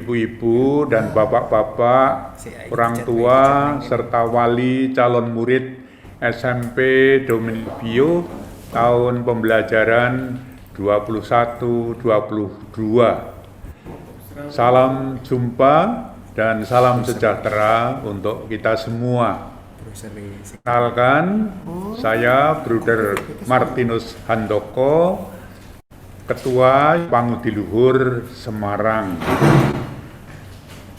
ibu-ibu dan bapak-bapak, orang tua, serta wali calon murid SMP Dominico Savio tahun pembelajaran 21-22. Salam jumpa dan salam sejahtera untuk kita semua. Kenalkan, saya Bruder Martinus Handoko, Ketua Pangudiluhur Semarang.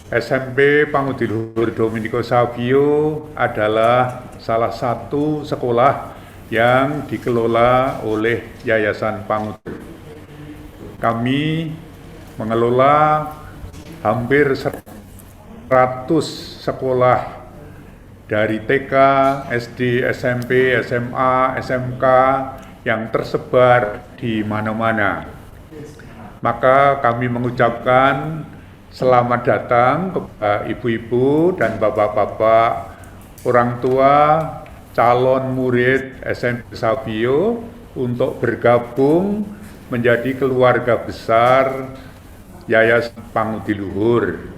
SMP Pangudiluhur Dominico Savio adalah salah satu sekolah yang dikelola oleh Yayasan Pangudiluhur. Kami mengelola hampir 100 sekolah dari TK, SD, SMP, SMA, SMK yang tersebar di mana-mana. Maka kami mengucapkan selamat datang kepada ibu-ibu dan bapak-bapak, orang tua, calon murid SMP Savio untuk bergabung menjadi keluarga besar Yayasan Pangudiluhur.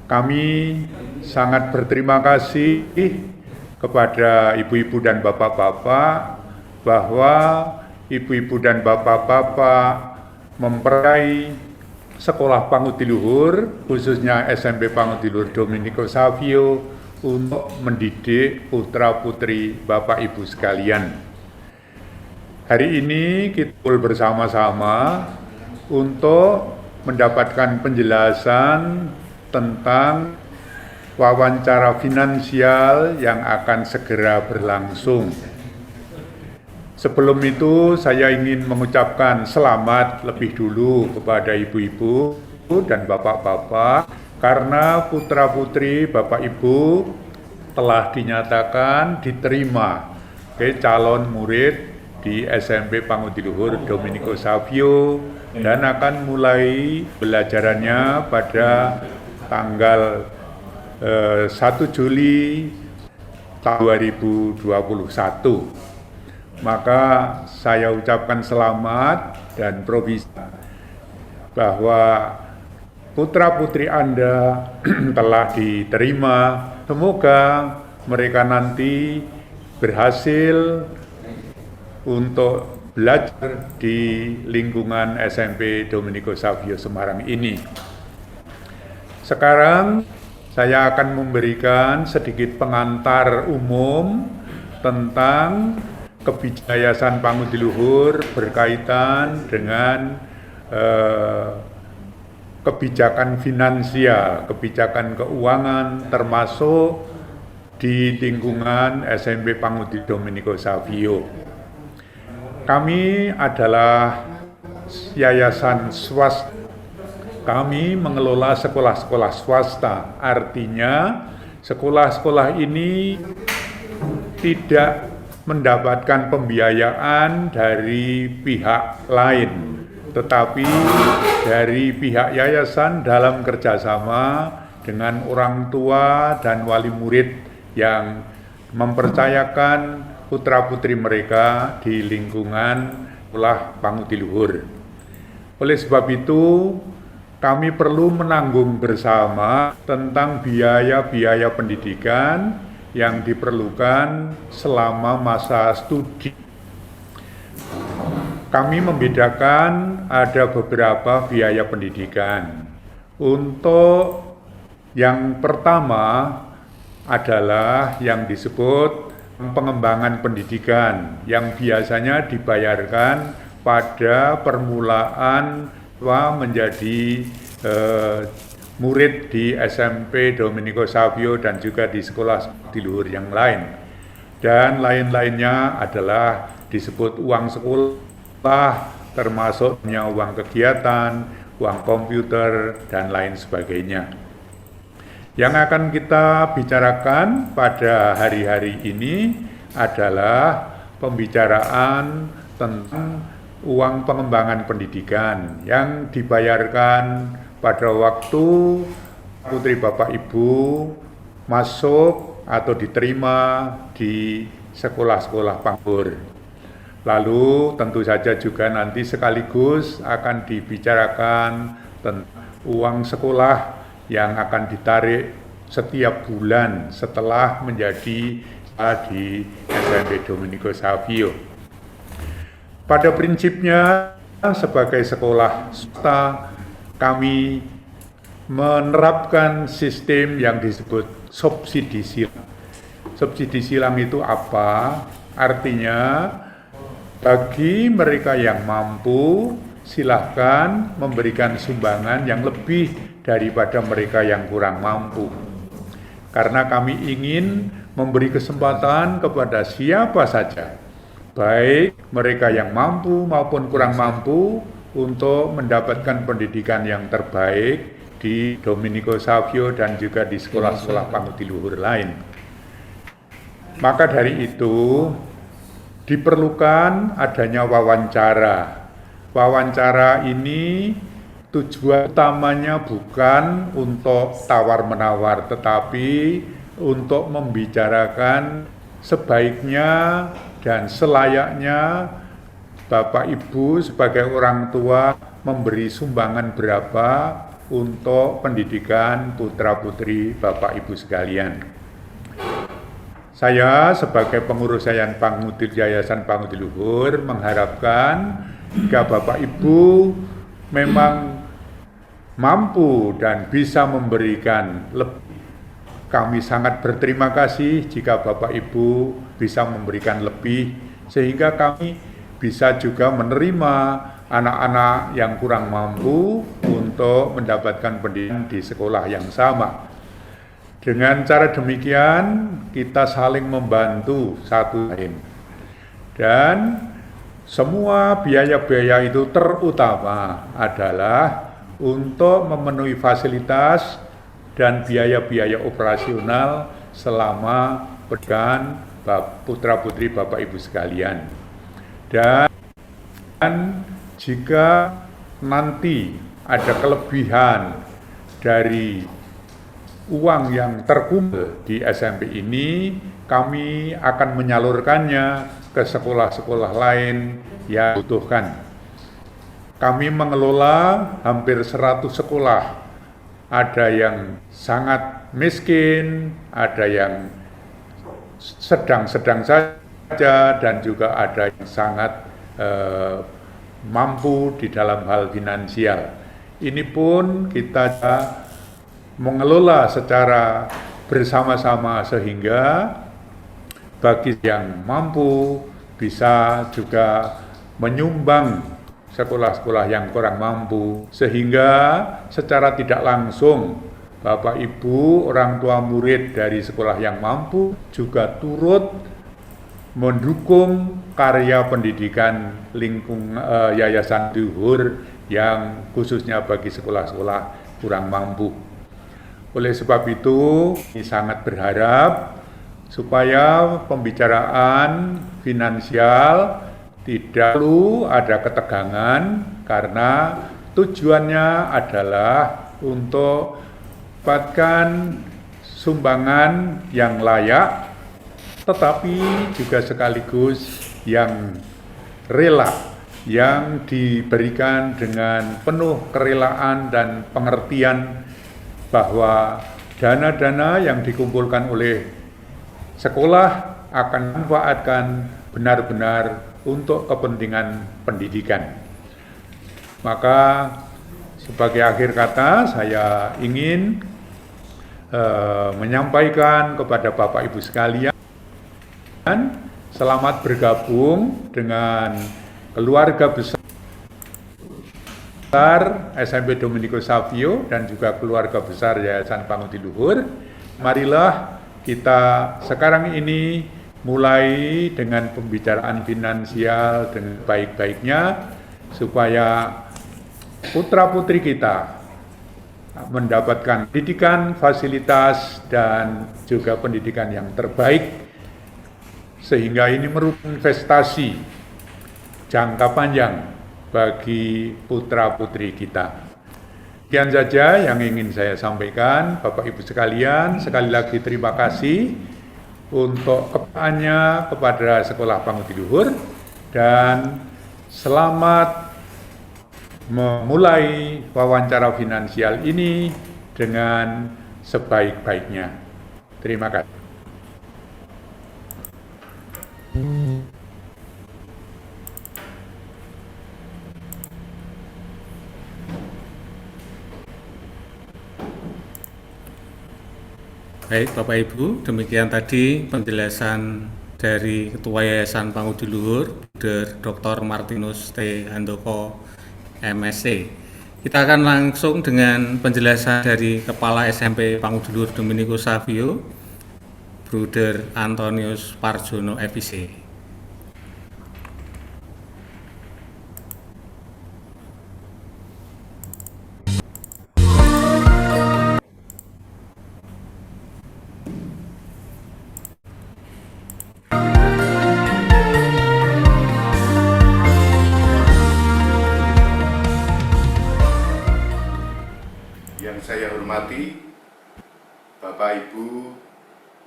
Kami sangat berterima kasih kepada ibu-ibu dan bapak-bapak bahwa ibu-ibu dan bapak-bapak mempercayai sekolah Pangudiluhur, khususnya SMP Pangudiluhur Dominico Savio, untuk mendidik putra-putri Bapak Ibu sekalian. Hari ini kita bersama-sama untuk mendapatkan penjelasan tentang wawancara finansial yang akan segera berlangsung. Sebelum itu, saya ingin mengucapkan selamat lebih dulu kepada ibu-ibu dan bapak-bapak karena putra-putri Bapak Ibu telah dinyatakan diterima sebagai calon murid di SMP Pangudiluhur Dominico Savio dan akan mulai belajarannya pada tanggal 1 Juli 2021. Maka saya ucapkan selamat dan provisi bahwa putra-putri Anda telah diterima. Semoga mereka nanti berhasil untuk belajar di lingkungan SMP Dominico Savio Semarang ini. Sekarang saya akan memberikan sedikit pengantar umum tentang kebijakan Pangudiluhur berkaitan dengan kebijakan finansial, kebijakan keuangan, termasuk di lingkungan SMP Pangudiluhur Dominico Savio. Kami adalah yayasan swasta. Kami mengelola sekolah-sekolah swasta, artinya sekolah-sekolah ini tidak mendapatkan pembiayaan dari pihak lain, tetapi dari pihak yayasan dalam kerjasama dengan orang tua dan wali murid yang mempercayakan putra-putri mereka di lingkungan sekolah Pangudiluhur. Oleh sebab itu, kami perlu menanggung bersama tentang biaya-biaya pendidikan yang diperlukan selama masa studi. Kami membedakan ada beberapa biaya pendidikan. Untuk yang pertama adalah yang disebut pengembangan pendidikan yang biasanya dibayarkan pada permulaan menjadi murid di SMP Dominico Savio dan juga di sekolah di luhur yang lain. Dan lain-lainnya adalah disebut uang sekolah, termasuk uang kegiatan, uang komputer, dan lain sebagainya. Yang akan kita bicarakan pada hari-hari ini adalah pembicaraan tentang uang pengembangan pendidikan yang dibayarkan pada waktu putri Bapak Ibu masuk atau diterima di sekolah-sekolah Pangur. Lalu tentu saja juga nanti sekaligus akan dibicarakan tentang uang sekolah yang akan ditarik setiap bulan setelah menjadi di SMP Domenico Savio. Pada prinsipnya, sebagai sekolah swasta, kami menerapkan sistem yang disebut subsidi silang. Subsidi silang itu apa? Artinya, bagi mereka yang mampu, silahkan memberikan sumbangan yang lebih daripada mereka yang kurang mampu. Karena kami ingin memberi kesempatan kepada siapa saja, baik mereka yang mampu maupun kurang mampu, untuk mendapatkan pendidikan yang terbaik di Domenico Savio dan juga di sekolah-sekolah pangudi luhur lain. Maka dari itu diperlukan adanya wawancara. Wawancara ini tujuan utamanya bukan untuk tawar-menawar, tetapi untuk membicarakan sebaiknya dan selayaknya Bapak Ibu sebagai orang tua memberi sumbangan berapa untuk pendidikan putra-putri Bapak Ibu sekalian. Saya sebagai pengurus Yayasan Pangudi Luhur mengharapkan jika Bapak Ibu memang mampu dan bisa memberikan lebih, kami sangat berterima kasih jika Bapak Ibu bisa memberikan lebih, sehingga kami bisa juga menerima anak-anak yang kurang mampu untuk mendapatkan pendidikan di sekolah yang sama. Dengan cara demikian, kita saling membantu satu lain. Dan semua biaya-biaya itu terutama adalah untuk memenuhi fasilitas dan biaya-biaya operasional selama pendidikan putra-putri Bapak Ibu sekalian. Dan jika nanti ada kelebihan dari uang yang terkumpul di SMP ini, kami akan menyalurkannya ke sekolah-sekolah lain yang membutuhkan. Kami mengelola hampir 100 sekolah. Ada yang sangat miskin, ada yang sedang-sedang saja, dan juga ada yang sangat mampu di dalam hal finansial. Ini pun kita mengelola secara bersama-sama sehingga bagi yang mampu bisa juga menyumbang sekolah-sekolah yang kurang mampu, sehingga secara tidak langsung Bapak Ibu orang tua murid dari sekolah yang mampu juga turut mendukung karya pendidikan Yayasan Luhur yang khususnya bagi sekolah-sekolah kurang mampu. Oleh sebab itu, kami sangat berharap supaya pembicaraan finansial tidak perlu ada ketegangan, karena tujuannya adalah untuk mendapatkan sumbangan yang layak, tetapi juga sekaligus yang rela, yang diberikan dengan penuh kerelaan dan pengertian bahwa dana-dana yang dikumpulkan oleh sekolah akan manfaatkan benar-benar untuk kepentingan pendidikan. Maka sebagai akhir kata, saya ingin menyampaikan kepada Bapak Ibu sekalian, selamat bergabung dengan keluarga besar SMP Domenico Savio dan juga keluarga besar Yayasan Pangudi Luhur. Marilah kita sekarang ini mulai dengan pembicaraan finansial dengan baik-baiknya, supaya putra-putri kita mendapatkan pendidikan, fasilitas, dan juga pendidikan yang terbaik, sehingga ini merupakan investasi jangka panjang bagi putra-putri kita. Sekian saja yang ingin saya sampaikan, Bapak Ibu sekalian. Sekali lagi terima kasih untuk kepercayaannya kepada Sekolah Pangudi Luhur, dan selamat memulai wawancara finansial ini dengan sebaik-baiknya. Terima kasih. Baik, Bapak Ibu, demikian tadi penjelasan dari Ketua Yayasan Pangudi Luhur, Dr. Martinus T. Handoko, MSc. Kita akan langsung dengan penjelasan dari Kepala SMP Pangudi Luhur Dominikus Savio, Bruder Antonius Parjono, FIC. Yang saya hormati Bapak Ibu,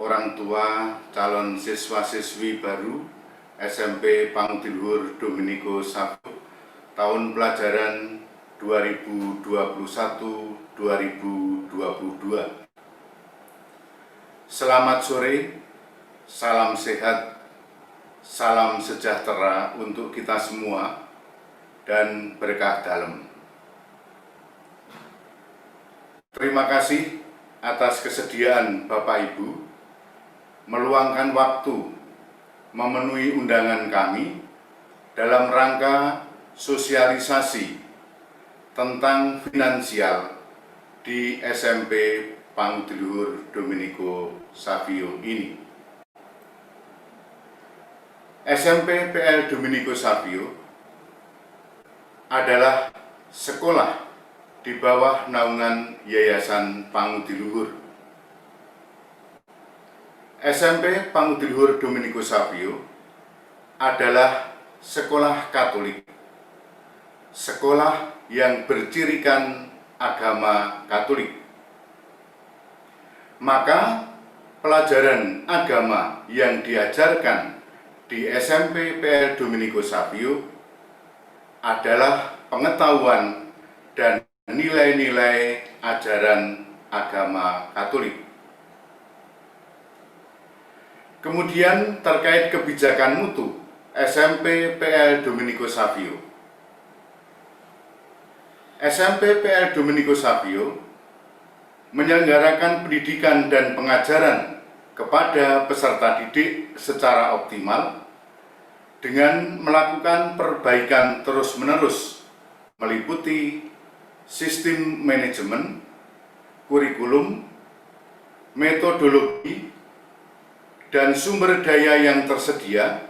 orang tua calon siswa-siswi baru SMP Pangudi Luhur Dominikus Savio tahun pelajaran 2021-2022. Selamat sore, salam sehat, salam sejahtera untuk kita semua dan berkah dalam. Terima kasih atas kesediaan Bapak Ibu meluangkan waktu memenuhi undangan kami dalam rangka sosialisasi tentang finansial di SMP Pangudi Luhur Dominikus Savio ini. SMP PL Dominikus Savio adalah sekolah di bawah naungan Yayasan Pangudi Luhur. SMP Pangudi Luhur Dominikus Savio adalah sekolah Katolik, sekolah yang bercirikan agama Katolik. Maka pelajaran agama yang diajarkan di SMP PL Dominikus Savio adalah pengetahuan dan nilai-nilai ajaran agama Katolik. Kemudian terkait kebijakan mutu SMP PL Dominikus Savio. SMP PL Dominikus Savio menyelenggarakan pendidikan dan pengajaran kepada peserta didik secara optimal dengan melakukan perbaikan terus-menerus meliputi sistem manajemen, kurikulum, metodologi, dan sumber daya yang tersedia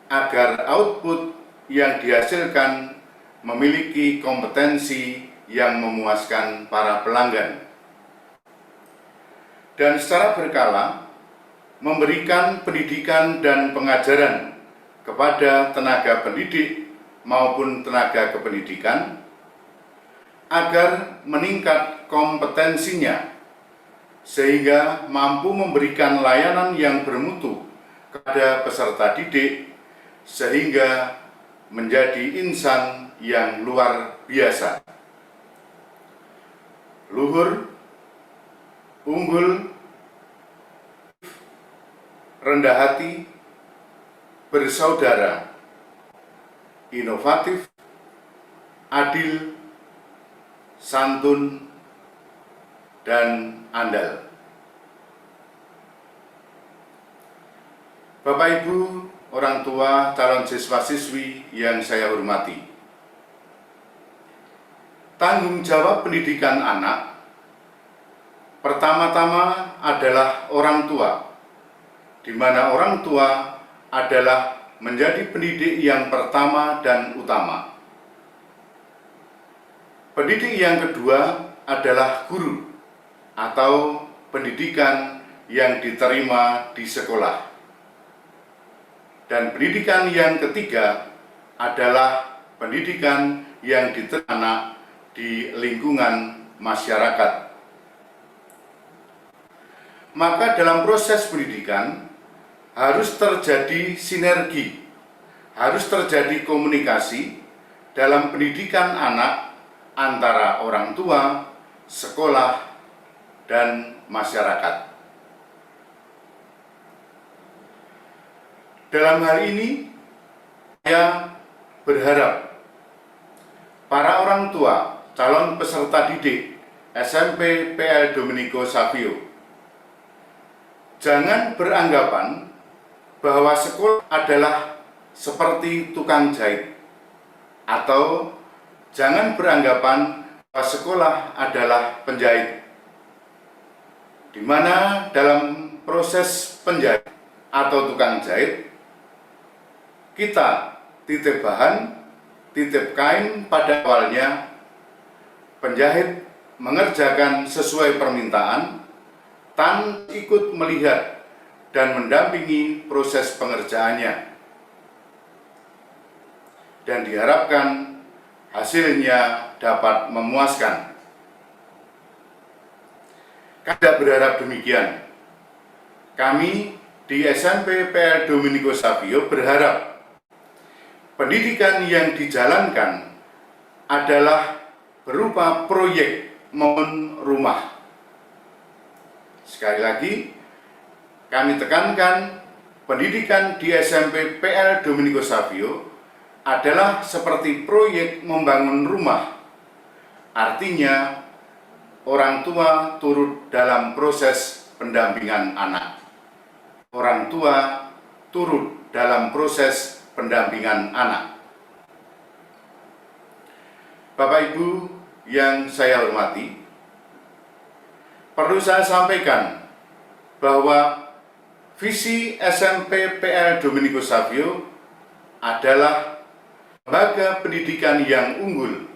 agar output yang dihasilkan memiliki kompetensi yang memuaskan para pelanggan. Dan secara berkala memberikan pendidikan dan pengajaran kepada tenaga pendidik maupun tenaga kependidikan agar meningkat kompetensinya sehingga mampu memberikan layanan yang bermutu kepada peserta didik sehingga menjadi insan yang luar biasa. Luhur, unggul, rendah hati, bersaudara, inovatif, adil, santun, dan andal. Bapak Ibu, orang tua calon siswa-siswi yang saya hormati, tanggung jawab pendidikan anak pertama-tama adalah orang tua, di mana orang tua adalah menjadi pendidik yang pertama dan utama. Pendidik yang kedua adalah guru atau pendidikan yang diterima di sekolah. Dan pendidikan yang ketiga adalah pendidikan yang diterima di lingkungan masyarakat. Maka dalam proses pendidikan harus terjadi sinergi, harus terjadi komunikasi dalam pendidikan anak antara orang tua, sekolah, dan masyarakat. Dalam hal ini, saya berharap para orang tua calon peserta didik SMP PL Domenico Savio jangan beranggapan bahwa sekolah adalah seperti tukang jahit, atau jangan beranggapan bahwa sekolah adalah penjahit, di mana dalam proses penjahit atau tukang jahit, kita titip bahan, titip kain pada awalnya, penjahit mengerjakan sesuai permintaan, tanpa ikut melihat dan mendampingi proses pengerjaannya. Dan diharapkan hasilnya dapat memuaskan. Kami berharap demikian. Kami di SMP PL Domenico Savio berharap pendidikan yang dijalankan adalah berupa proyek maupun rumah. Sekali lagi, kami tekankan pendidikan di SMP PL Domenico Savio adalah seperti proyek membangun rumah. Artinya, orang tua turut dalam proses pendampingan anak. Orang tua turut dalam proses pendampingan anak. Bapak Ibu yang saya hormati, perlu saya sampaikan bahwa visi SMP PL Domenico Savio adalah lembaga pendidikan yang unggul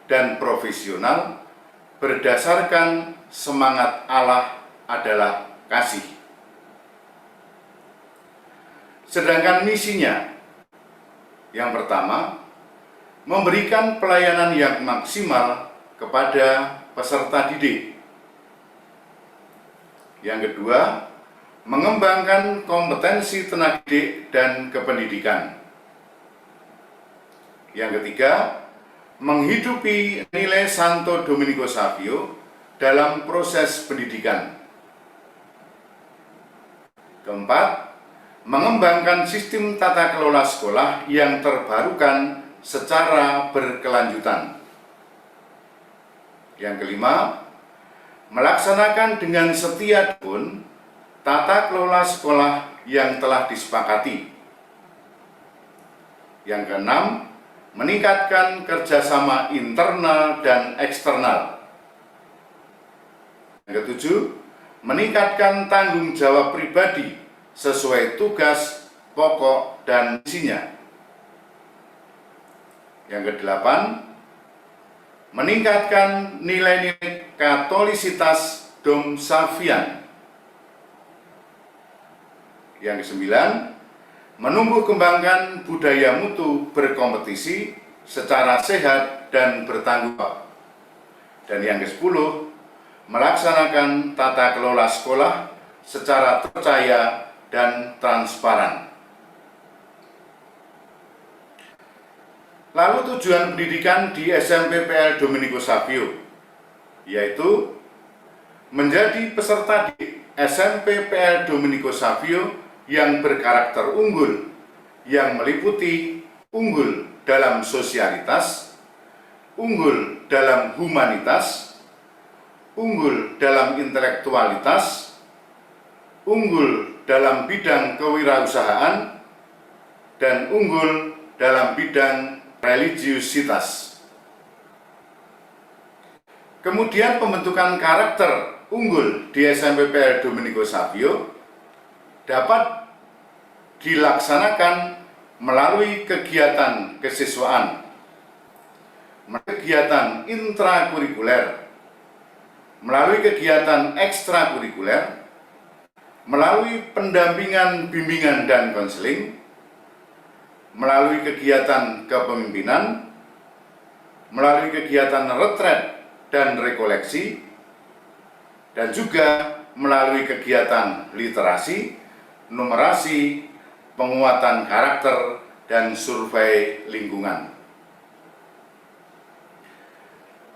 dan profesional berdasarkan semangat Allah adalah kasih. Sedangkan misinya, yang pertama, memberikan pelayanan yang maksimal kepada peserta didik. Yang kedua, mengembangkan kompetensi tenaga didik dan kependidikan. Yang ketiga, menghidupi nilai Santo Domenico Savio dalam proses pendidikan. Keempat, mengembangkan sistem tata kelola sekolah yang terbarukan secara berkelanjutan. Yang kelima, melaksanakan dengan setia pun tata kelola sekolah yang telah disepakati. Yang keenam, meningkatkan kerjasama internal dan eksternal. Yang ketujuh, meningkatkan tanggung jawab pribadi sesuai tugas, pokok, dan misinya. Yang kedelapan, meningkatkan nilai-nilai katolisitas Dom Savian. Yang kesembilan, menumbuh kembangkan budaya mutu berkompetisi secara sehat dan bertanggung jawab. Dan yang ke-10, melaksanakan tata kelola sekolah secara terpercaya dan transparan. Lalu tujuan pendidikan di SMP PL Domenico Savio, yaitu menjadi peserta di SMP PL Domenico Savio yang berkarakter unggul, yang meliputi unggul dalam sosialitas, unggul dalam humanitas, unggul dalam intelektualitas, unggul dalam bidang kewirausahaan, dan unggul dalam bidang religiusitas. Kemudian pembentukan karakter unggul di SMP PL Domenico Savio dapat dilaksanakan melalui kegiatan kesiswaan, kegiatan intrakurikuler, melalui kegiatan ekstrakurikuler, melalui pendampingan, bimbingan, dan konseling, melalui kegiatan kepemimpinan, melalui kegiatan retret dan rekoleksi, dan juga melalui kegiatan literasi, numerasi, penguatan karakter, dan survei lingkungan.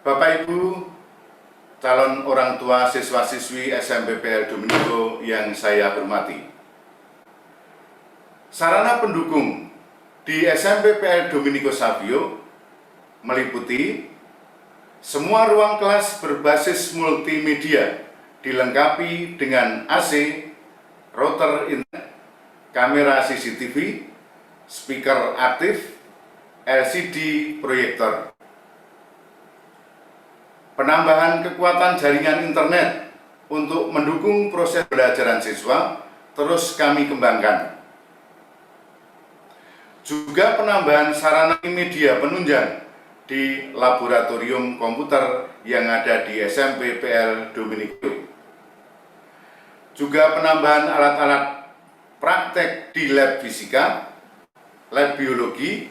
Bapak Ibu, calon orang tua siswa-siswi SMPPL Dominico yang saya hormati. Sarana pendukung di SMPPL Dominico Savio meliputi semua ruang kelas berbasis multimedia dilengkapi dengan AC, router internet, kamera CCTV, speaker aktif, LCD proyektor. Penambahan kekuatan jaringan internet untuk mendukung proses pembelajaran siswa terus kami kembangkan. Juga penambahan sarana media penunjang di laboratorium komputer yang ada di SMPPL Dominico. Juga penambahan alat-alat praktek di lab fisika, lab biologi,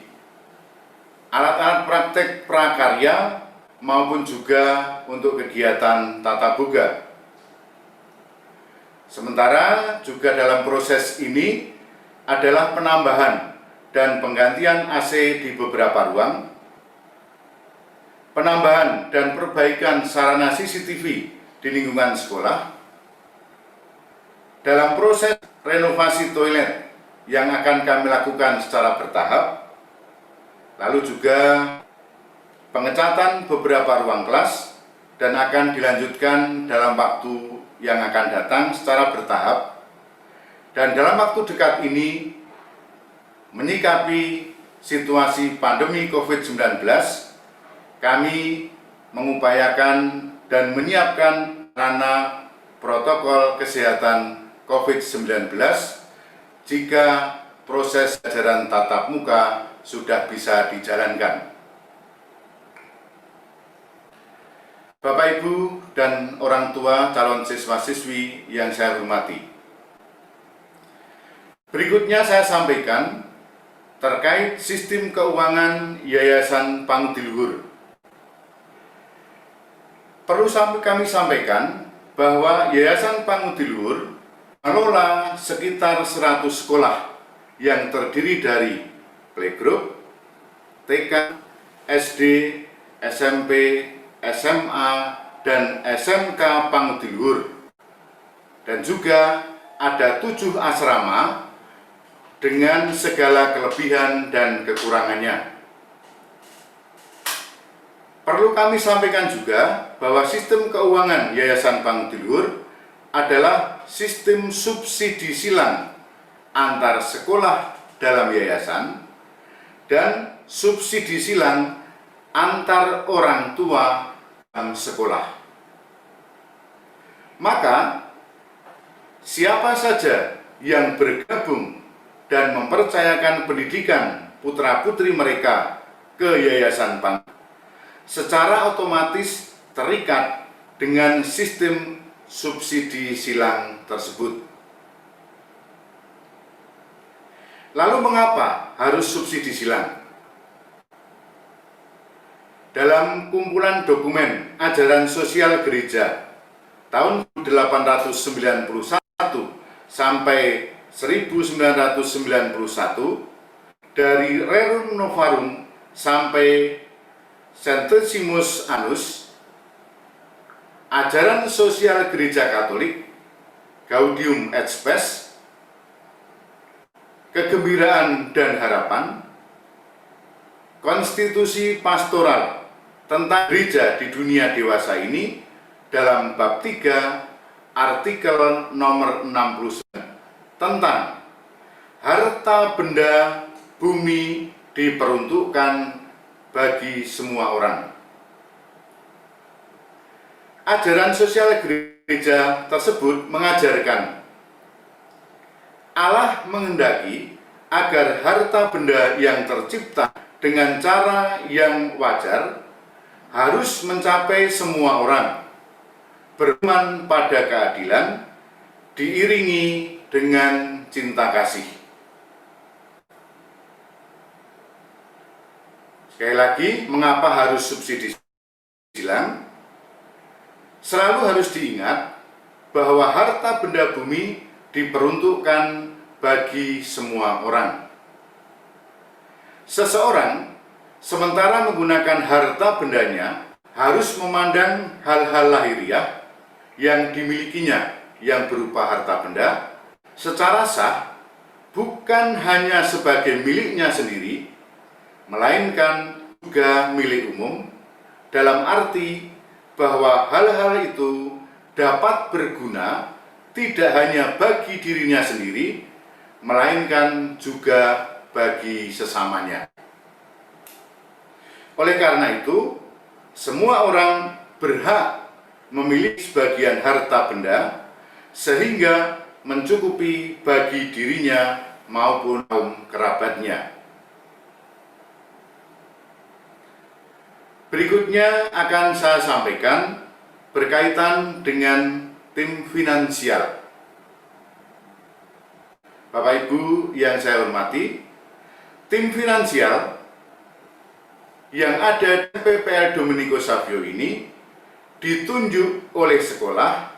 alat-alat praktek prakarya, maupun juga untuk kegiatan tata boga. Sementara juga dalam proses ini adalah penambahan dan penggantian AC di beberapa ruang, penambahan dan perbaikan sarana CCTV di lingkungan sekolah, dalam proses renovasi toilet yang akan kami lakukan secara bertahap, lalu juga pengecatan beberapa ruang kelas dan akan dilanjutkan dalam waktu yang akan datang secara bertahap. Dan dalam waktu dekat ini, menyikapi situasi pandemi COVID-19, kami mengupayakan dan menyiapkan sarana protokol kesehatan COVID-19 jika proses pelajaran tatap muka sudah bisa dijalankan. Bapak, Ibu, dan orang tua calon siswa-siswi yang saya hormati. Berikutnya saya sampaikan terkait sistem keuangan Yayasan Pangudiluhur. Perlu kami sampaikan bahwa Yayasan Pangudiluhur mengelola sekitar 100 sekolah yang terdiri dari playgroup, TK, SD, SMP, SMA, dan SMK Pangudiluhur. Dan juga ada 7 asrama dengan segala kelebihan dan kekurangannya. Perlu kami sampaikan juga bahwa sistem keuangan Yayasan Pangudiluhur adalah sistem subsidi silang antar sekolah dalam yayasan dan subsidi silang antar orang tua dalam sekolah. Maka, siapa saja yang bergabung dan mempercayakan pendidikan putra-putri mereka ke Yayasan Pangudiluhur secara otomatis terikat dengan sistem subsidi silang tersebut. Lalu mengapa harus subsidi silang? Dalam kumpulan dokumen ajaran sosial gereja tahun 1891 sampai 1991, dari Rerum Novarum sampai Centesimus Annus, ajaran sosial gereja Katolik, Gaudium et Spes, kegembiraan dan harapan, konstitusi pastoral tentang gereja di dunia dewasa ini dalam bab 3 artikel nomor 69 tentang harta benda bumi diperuntukkan bagi semua orang. Ajaran sosial gereja tersebut mengajarkan Allah menghendaki agar harta benda yang tercipta dengan cara yang wajar harus mencapai semua orang, beriman pada keadilan, diiringi dengan cinta kasih. Sekali lagi, mengapa harus subsidi silang? Selalu harus diingat bahwa harta benda bumi diperuntukkan bagi semua orang. Seseorang sementara menggunakan harta bendanya harus memandang hal-hal lahiriah yang dimilikinya yang berupa harta benda secara sah bukan hanya sebagai miliknya sendiri, melainkan juga milik umum, dalam arti bahwa hal-hal itu dapat berguna tidak hanya bagi dirinya sendiri, melainkan juga bagi sesamanya. Oleh karena itu, semua orang berhak memiliki sebagian harta benda sehingga mencukupi bagi dirinya maupun kaum kerabatnya. Berikutnya akan saya sampaikan berkaitan dengan tim finansial. Bapak Ibu yang saya hormati, tim finansial yang ada di PPL Domenico Savio ini ditunjuk oleh sekolah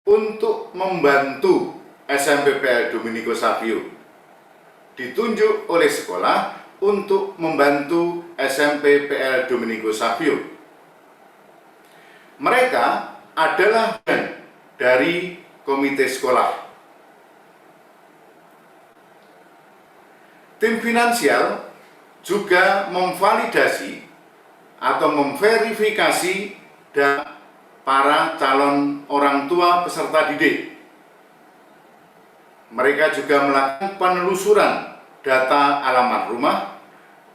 untuk membantu SMPPL Domenico Savio. Ditunjuk oleh sekolah untuk membantu SMPPL Domenico Savio. Mereka adalah bagian dari komite sekolah. Tim finansial juga memvalidasi atau memverifikasi dan para calon orang tua peserta didik. Mereka juga melakukan penelusuran data alamat rumah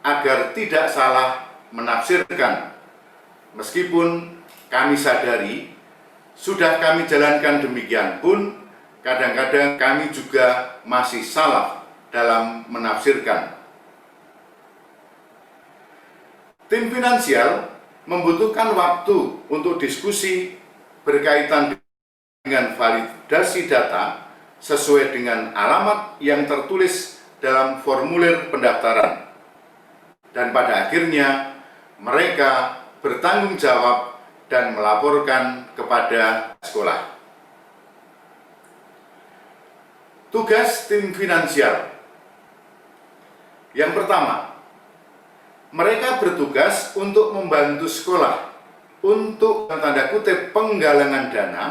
agar tidak salah menafsirkan. Meskipun kami sadari sudah kami jalankan demikian pun, kadang-kadang kami juga masih salah dalam menafsirkan. Tim finansial membutuhkan waktu untuk diskusi berkaitan dengan validasi data sesuai dengan alamat yang tertulis dalam formulir pendaftaran. Dan pada akhirnya mereka bertanggung jawab dan melaporkan kepada sekolah. Tugas tim finansial. Yang pertama, mereka bertugas untuk membantu sekolah untuk tanda kutip penggalangan dana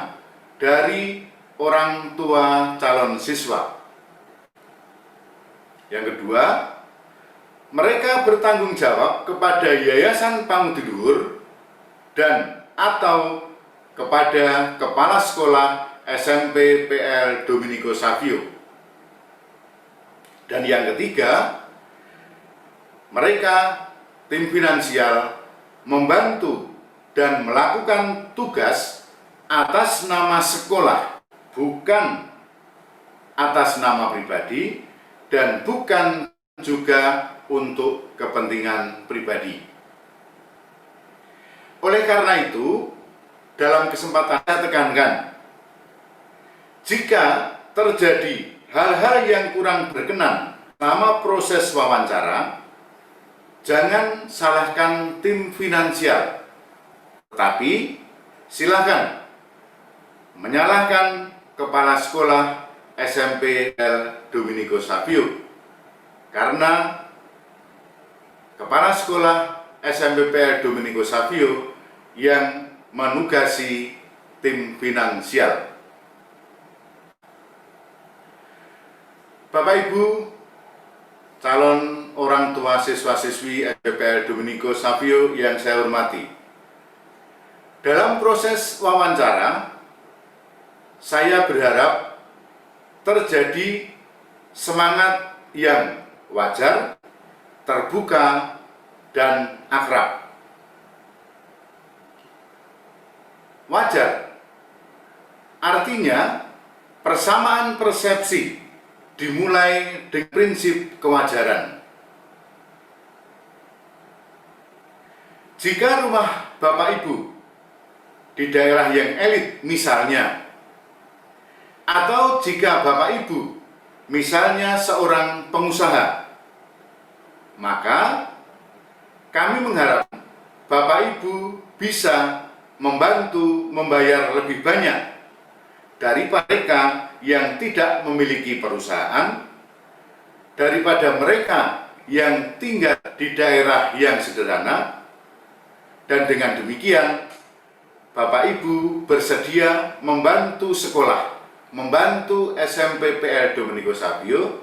dari orang tua calon siswa. Yang kedua, mereka bertanggung jawab kepada Yayasan Pangudiluhur dan atau kepada Kepala Sekolah SMP PL Domenico Savio. Dan yang ketiga, mereka tim finansial membantu dan melakukan tugas atas nama sekolah, bukan atas nama pribadi dan bukan juga untuk kepentingan pribadi. Oleh karena itu, dalam kesempatan saya tekankan, jika terjadi hal-hal yang kurang berkenan selama proses wawancara, jangan salahkan tim finansial, tetapi silakan menyalahkan Kepala Sekolah SMP PL Domenico Savio, karena Kepala Sekolah SMP PL Domenico Savio yang menugasi tim finansial. Bapak Ibu, calon orang tua siswa-siswi SMPPL Domenico Savio yang saya hormati, dalam proses wawancara, saya berharap terjadi semangat yang wajar, terbuka, dan akrab. Wajar artinya persamaan persepsi dimulai dengan prinsip kewajaran. Jika rumah Bapak Ibu di daerah yang elit misalnya, atau jika Bapak Ibu misalnya seorang pengusaha, maka kami mengharap Bapak Ibu bisa membantu membayar lebih banyak daripada mereka yang tidak memiliki perusahaan, daripada mereka yang tinggal di daerah yang sederhana, Dan dengan demikian, Bapak Ibu bersedia membantu sekolah, membantu SMP PL Domenico Savio,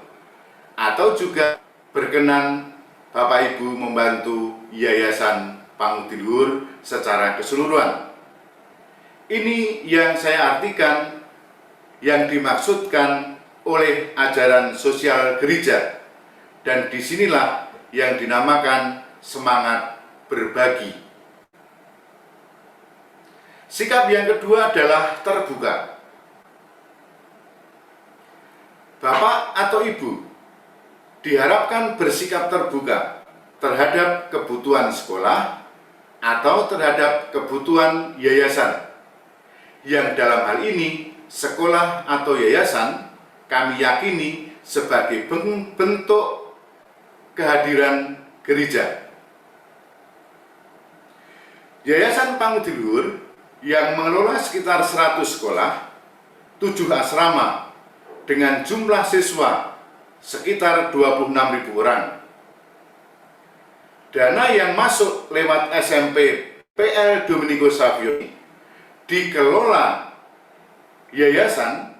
atau juga berkenan Bapak Ibu membantu Yayasan Pangudiluhur secara keseluruhan. Ini yang saya artikan yang dimaksudkan oleh ajaran sosial gereja, dan disinilah yang dinamakan semangat berbagi. Sikap yang kedua adalah terbuka. Bapak atau Ibu diharapkan bersikap terbuka terhadap kebutuhan sekolah atau terhadap kebutuhan yayasan, yang dalam hal ini sekolah atau yayasan kami yakini sebagai bentuk kehadiran gereja. Yayasan Pangudiluhur yang mengelola sekitar 100 sekolah, 7 asrama dengan jumlah siswa sekitar 26.000 orang. Dana yang masuk lewat SMP PL Domenico Savio dikelola yayasan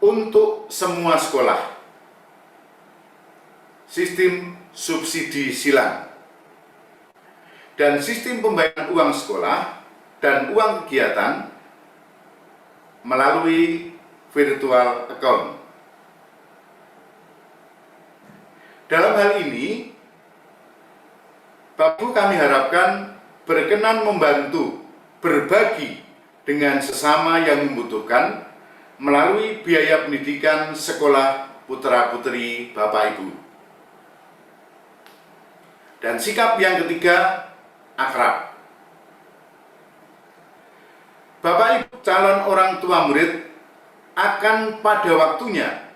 untuk semua sekolah. Sistem subsidi silang dan sistem pembayaran uang sekolah dan uang kegiatan melalui virtual account. Dalam hal ini, Bapak Ibu kami harapkan berkenan membantu, berbagi dengan sesama yang membutuhkan melalui biaya pendidikan sekolah putra-putri Bapak Ibu. Dan sikap yang ketiga, akrab. Bapak Ibu calon orang tua murid akan pada waktunya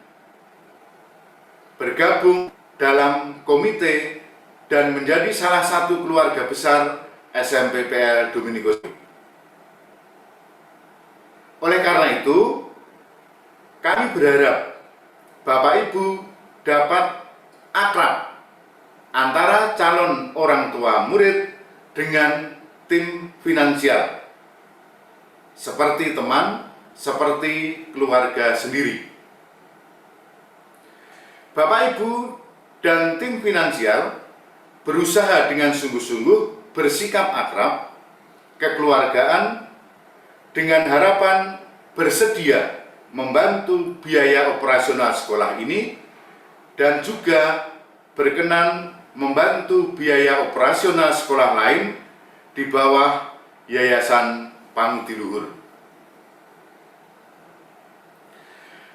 bergabung dalam komite dan menjadi salah satu keluarga besar SMP PL Domenico Savio. Oleh karena itu, kami berharap Bapak Ibu dapat akrab antara calon orang tua murid dengan tim finansial, seperti teman, seperti keluarga sendiri. Bapak Ibu dan tim finansial berusaha dengan sungguh-sungguh bersikap akrab, kekeluargaan, dengan harapan bersedia membantu biaya operasional sekolah ini dan juga berkenan membantu biaya operasional sekolah lain di bawah Yayasan Pangudiluhur.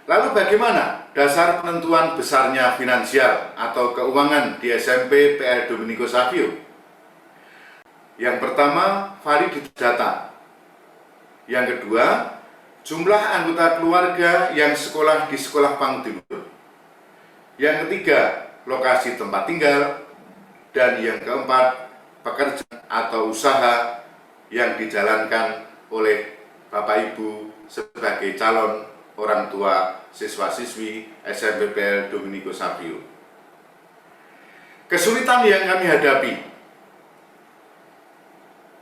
Lalu bagaimana dasar penentuan besarnya finansial atau keuangan di SMP PL Domenico Savio? Yang pertama, validitas data. Yang kedua, jumlah anggota keluarga yang sekolah di sekolah Pangudiluhur. Yang ketiga, lokasi tempat tinggal. Dan yang keempat, pekerjaan atau usaha yang dijalankan oleh Bapak Ibu sebagai calon orang tua siswa-siswi SMP PL Domenico Savio. Kesulitan yang kami hadapi,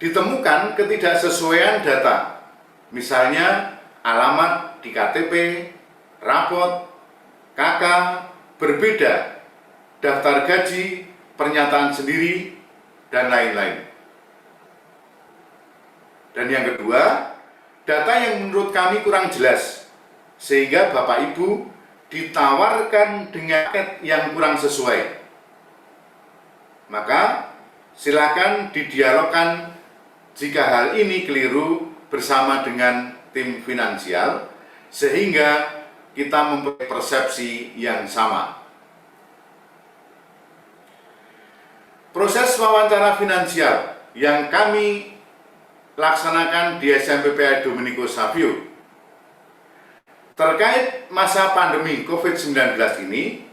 ditemukan ketidaksesuaian data, misalnya alamat di KTP, rapot, KK berbeda, daftar gaji, pernyataan sendiri, dan lain-lain. Dan yang kedua, data yang menurut kami kurang jelas, sehingga Bapak Ibu ditawarkan dengan paket yang kurang sesuai. Maka silakan didialogkan jika hal ini keliru bersama dengan tim finansial, sehingga kita mempunyai persepsi yang sama. Proses wawancara finansial yang kami laksanakan di SMP PL Domenico Savio terkait masa pandemi COVID-19 ini,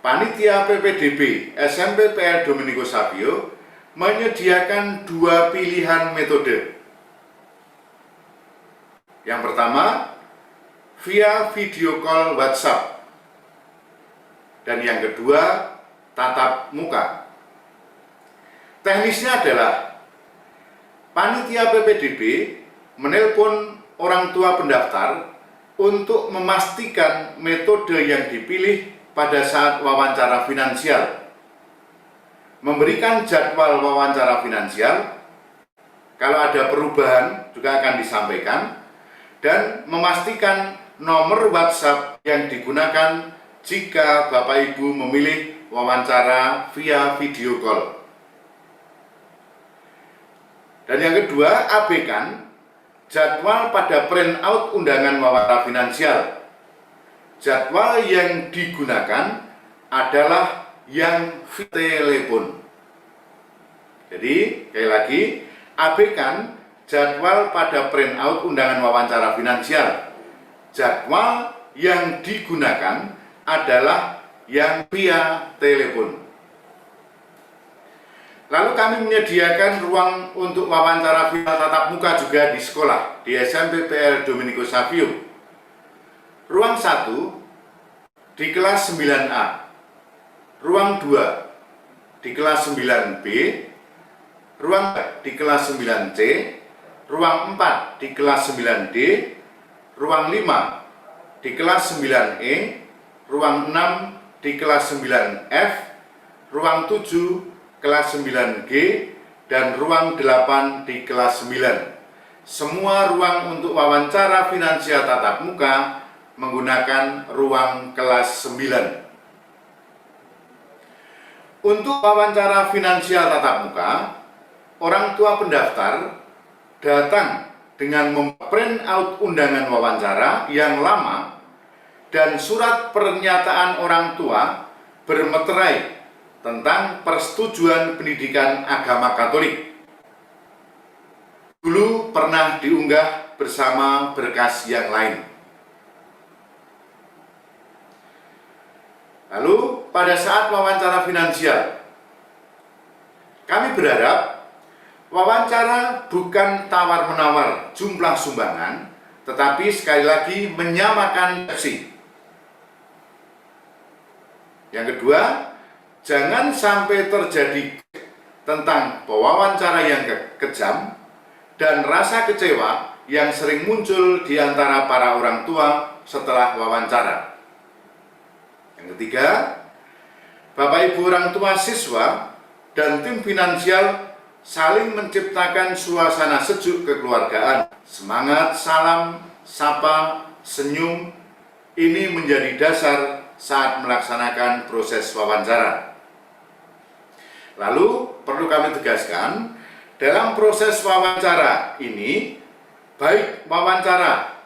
Panitia PPDB SMP PL Domenico Savio menyediakan dua pilihan metode. Yang pertama, via video call WhatsApp, dan yang kedua, tatap muka. Teknisnya adalah panitia PPDB menelpon orang tua pendaftar untuk memastikan metode yang dipilih pada saat wawancara finansial, memberikan jadwal wawancara finansial, kalau ada perubahan juga akan disampaikan, dan memastikan nomor WhatsApp yang digunakan jika Bapak Ibu memilih wawancara via video call. Dan yang kedua, abaikan jadwal pada printout undangan wawancara finansial. Jadwal yang digunakan adalah yang via telepon. Jadi, sekali lagi, abaikan jadwal pada printout undangan wawancara finansial. Jadwal yang digunakan adalah yang via telepon. Lalu kami menyediakan ruang untuk wawancara final tatap muka juga di sekolah, di SMP PL Domenico Savio. Ruang 1 di kelas 9A, ruang 2 di kelas 9B, ruang 3 di kelas 9C, ruang 4 di kelas 9D, ruang 5 di kelas 9E, ruang 6 di kelas 9F, ruang 7 kelas 9G, dan ruang 8 di kelas 9. Semua ruang untuk wawancara finansial tatap muka menggunakan ruang kelas 9. Untuk wawancara finansial tatap muka, orang tua pendaftar datang dengan memprint out undangan wawancara yang lama dan surat pernyataan orang tua bermeterai tentang persetujuan pendidikan agama Katolik. Dulu pernah diunggah bersama berkas yang lain. Lalu pada saat wawancara finansial, kami berharap wawancara bukan tawar-menawar jumlah sumbangan, tetapi sekali lagi menyamakan persepsi. Yang kedua, jangan sampai terjadi tentang pewawancara yang kejam dan rasa kecewa yang sering muncul di antara para orang tua setelah wawancara. Yang ketiga, Bapak Ibu orang tua siswa dan tim finansial saling menciptakan suasana sejuk kekeluargaan. Semangat, salam, sapa, senyum, ini menjadi dasar saat melaksanakan proses wawancara. Lalu perlu kami tegaskan, dalam proses wawancara ini, baik wawancara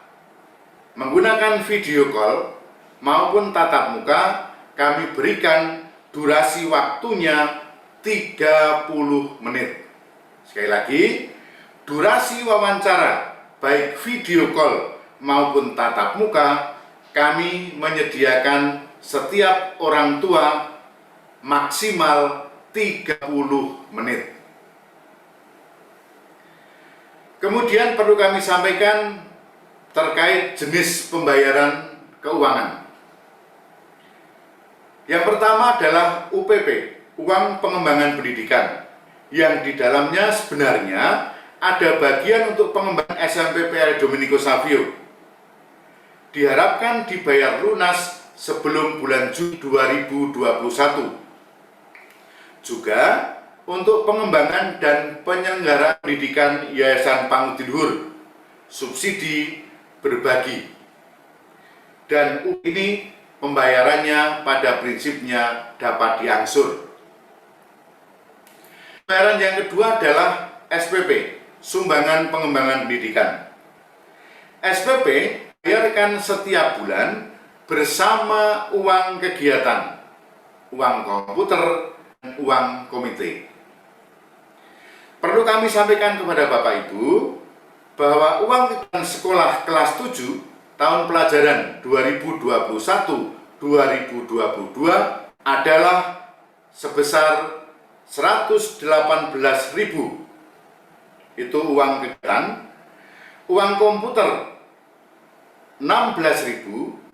menggunakan video call maupun tatap muka, kami berikan durasi waktunya 30 menit. Sekali lagi, durasi wawancara baik video call maupun tatap muka, kami menyediakan setiap orang tua maksimal 30 menit. Kemudian perlu kami sampaikan terkait jenis pembayaran keuangan. Yang pertama adalah UPP, uang pengembangan pendidikan, yang di dalamnya sebenarnya ada bagian untuk pengembangan SMP PL Domenico Savio. Diharapkan dibayar lunas sebelum bulan Juni 2021. Juga untuk pengembangan dan penyelenggaraan pendidikan Yayasan Pangudi Luhur, subsidi berbagi. Dan ini pembayarannya pada prinsipnya dapat diangsur. Pembayaran yang kedua adalah SPP, sumbangan pengembangan pendidikan. SPP dibayarkan setiap bulan bersama uang kegiatan, uang komputer, dan uang komite. Perlu kami sampaikan kepada Bapak Ibu bahwa uang kegiatan sekolah kelas 7 tahun pelajaran 2021-2022 adalah sebesar 118.000. Itu uang kegiatan. Uang komputer 16.000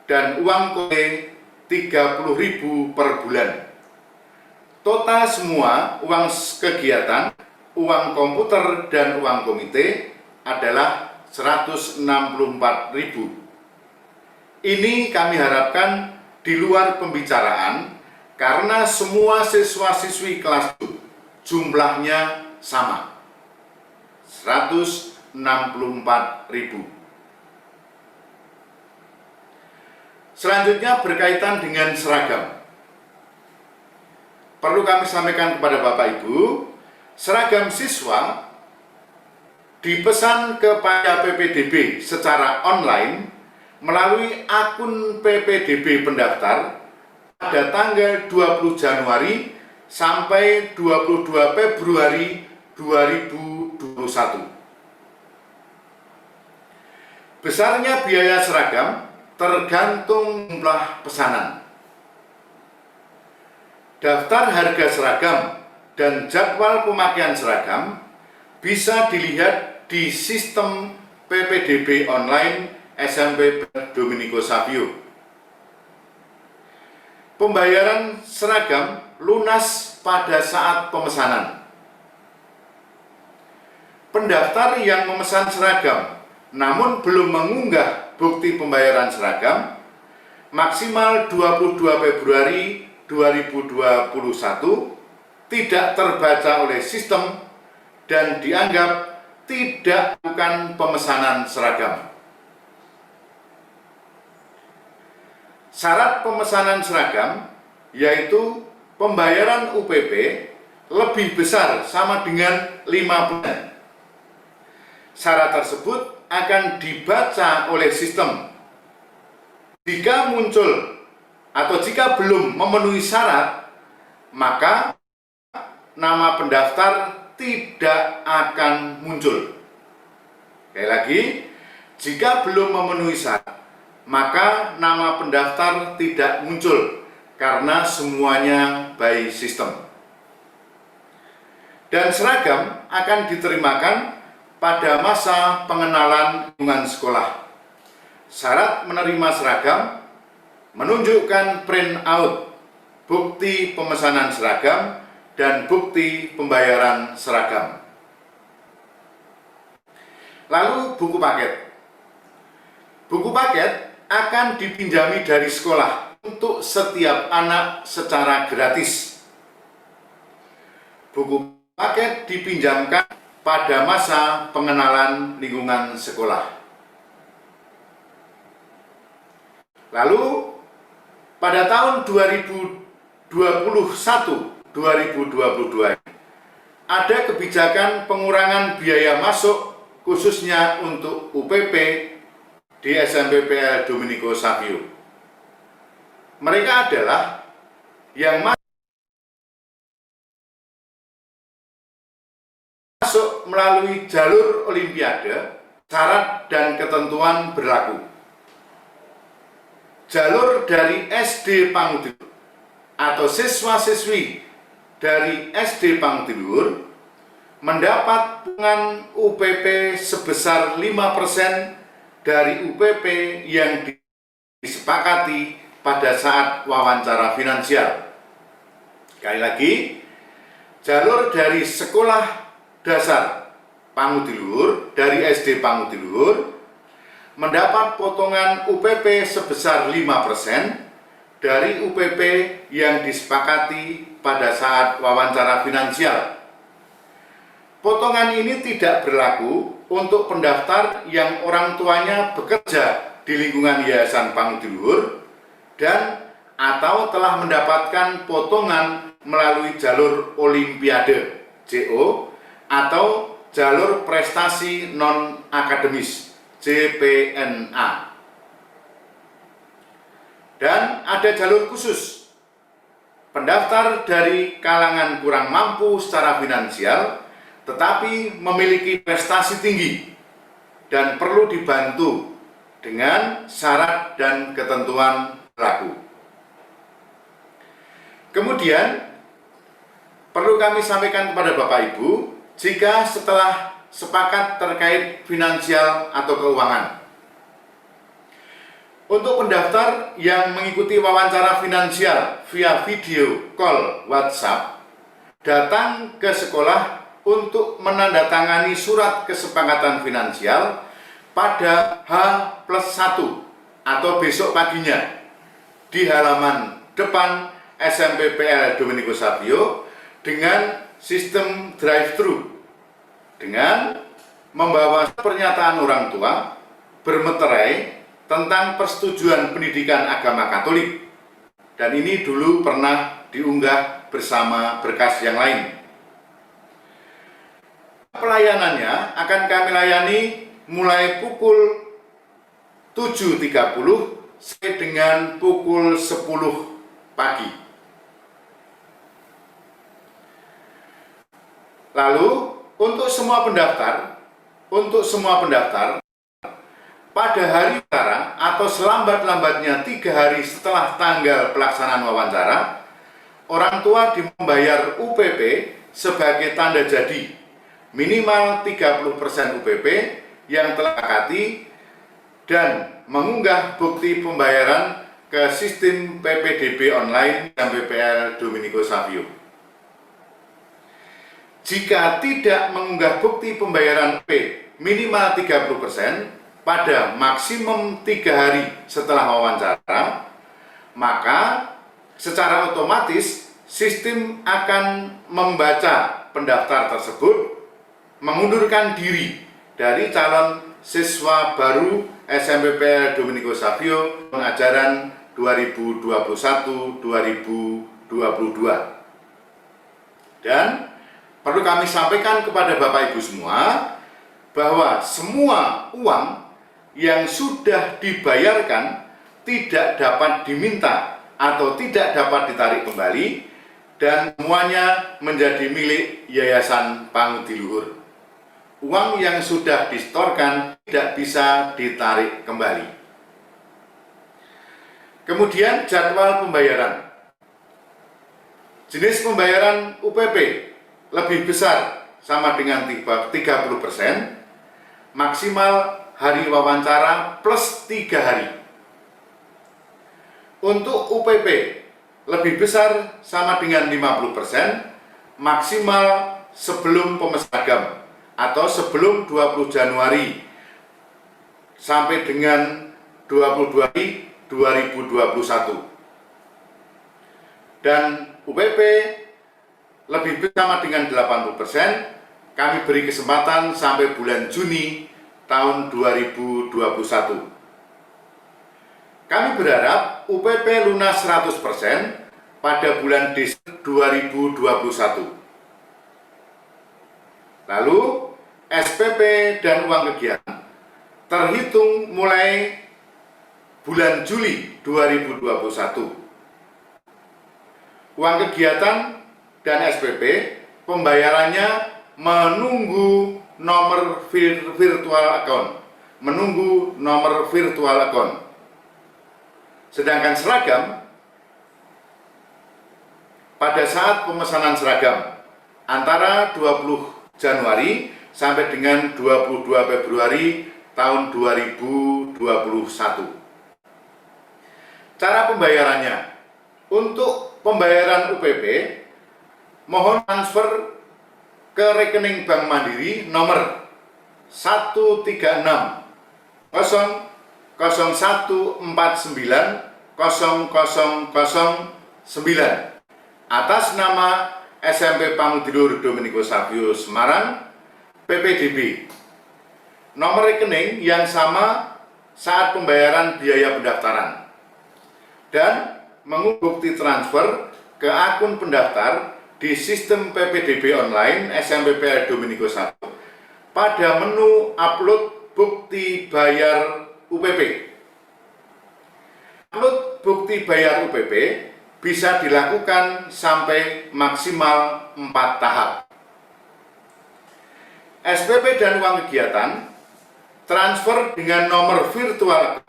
dan uang komite 30.000 per bulan. Total semua uang kegiatan, uang komputer dan uang komite adalah 164.000. Ini kami harapkan di luar pembicaraan karena semua siswa-siswi kelas 7 jumlahnya sama, 164.000. Selanjutnya berkaitan dengan seragam. Perlu kami sampaikan kepada Bapak Ibu, seragam siswa dipesan kepada PPDB secara online melalui akun PPDB pendaftar pada tanggal 20 Januari sampai 22 Februari 2021. Besarnya biaya seragam tergantung jumlah pesanan. Daftar harga seragam dan jadwal pemakaian seragam bisa dilihat di sistem PPDB online SMP Domenico Savio. Pembayaran seragam lunas pada saat pemesanan. Pendaftar yang memesan seragam namun belum mengunggah bukti pembayaran seragam maksimal 22 Februari 2021 tidak terbaca oleh sistem dan dianggap tidak melakukan pemesanan seragam. Syarat pemesanan seragam yaitu pembayaran UPP lebih besar sama dengan 5%. Syarat tersebut akan dibaca oleh sistem. Jika muncul atau jika belum memenuhi syarat, maka nama pendaftar tidak akan muncul. Sekali lagi, jika belum memenuhi syarat, maka nama pendaftar tidak muncul karena semuanya by system. Dan seragam akan diterimakan pada masa pengenalan lingkungan sekolah. Syarat menerima seragam menunjukkan print out bukti pemesanan seragam dan bukti pembayaran seragam. Lalu buku paket. Buku paket akan dipinjami dari sekolah untuk setiap anak secara gratis. Buku paket dipinjamkan pada masa pengenalan lingkungan sekolah. Lalu pada tahun 2021-2022 ada kebijakan pengurangan biaya masuk khususnya untuk UPP di SMPPL Domenico Savio. Mereka adalah yang masuk melalui jalur Olimpiade, syarat dan ketentuan berlaku. Jalur dari SD Pangutiluhur atau siswa-siswi dari SD Pangutiluhur mendapat potongan UPP sebesar 5% dari UPP yang disepakati pada saat wawancara finansial. Sekali lagi, jalur dari sekolah dasar Pangutiluhur dari SD Pangutiluhur mendapat potongan UPP sebesar 5% dari UPP yang disepakati pada saat wawancara finansial. Potongan ini tidak berlaku untuk pendaftar yang orang tuanya bekerja di lingkungan Yayasan Pangutiluhur dan atau telah mendapatkan potongan melalui jalur Olimpiade JO atau jalur prestasi non-akademis JPNA. Dan ada jalur khusus. Pendaftar dari kalangan kurang mampu secara finansial tetapi memiliki prestasi tinggi dan perlu dibantu dengan syarat dan ketentuan berlaku. Kemudian perlu kami sampaikan kepada Bapak Ibu, jika setelah sepakat terkait finansial atau keuangan, untuk pendaftar yang mengikuti wawancara finansial via video call WhatsApp, datang ke sekolah untuk menandatangani surat kesepakatan finansial pada H+1 atau besok paginya di halaman depan SMPPL Domenico Savio dengan sistem drive-thru, dengan membawa pernyataan orang tua bermeterai tentang persetujuan pendidikan agama Katolik, dan ini dulu pernah diunggah bersama berkas yang lain. Pelayanannya akan kami layani mulai pukul 7.30 sampai dengan pukul 10 pagi. Lalu untuk semua pendaftar pada hari wawancara atau selambat-lambatnya 3 hari setelah tanggal pelaksanaan wawancara, orang tua membayar UPP sebagai tanda jadi minimal 30% UPP yang telah disepakati dan mengunggah bukti pembayaran ke sistem PPDB online SMPPL Domenico Savio. Jika tidak mengunggah bukti pembayaran UPP minimal 30% pada maksimum 3 hari setelah wawancara, maka secara otomatis sistem akan membaca pendaftar tersebut mengundurkan diri dari calon siswa baru SMPPL Domenico Savio pengajaran 2021-2022. Dan perlu kami sampaikan kepada Bapak Ibu semua bahwa semua uang yang sudah dibayarkan tidak dapat diminta atau tidak dapat ditarik kembali, dan semuanya menjadi milik Yayasan Pangudiluhur. Uang yang sudah disetorkan tidak bisa ditarik kembali. Kemudian jadwal pembayaran. Jenis pembayaran UPP lebih besar sama dengan 30%, maksimal hari wawancara plus 3 hari. Untuk UPP lebih besar sama dengan 50%, maksimal sebelum pemesanan seragam atau sebelum 20 Januari sampai dengan 22 Juli 2021. Dan UPP lebih besar sama dengan 80%, kami beri kesempatan sampai bulan Juni tahun 2021. Kami berharap UPP lunas 100% pada bulan Desember 2021. Lalu SPP dan uang kegiatan terhitung mulai bulan Juli 2021. Uang kegiatan dan SPP pembayarannya menunggu nomor virtual account. Sedangkan seragam, pada saat pemesanan seragam antara 20 Januari sampai dengan 22 Februari tahun 2021. Cara pembayarannya, untuk pembayaran UPP mohon transfer ke rekening Bank Mandiri nomor 136 00149 0009 atas nama SMP Pangudiluhur Domenico Savio Semarang PPDB. Nomor rekening yang sama saat pembayaran biaya pendaftaran, dan mengunggah bukti transfer ke akun pendaftar di sistem PPDB online SMPPL Domenico Savio pada menu upload bukti bayar UPP. Upload bukti bayar UPP bisa dilakukan sampai maksimal 4 tahap. SPP dan uang kegiatan transfer dengan nomor virtual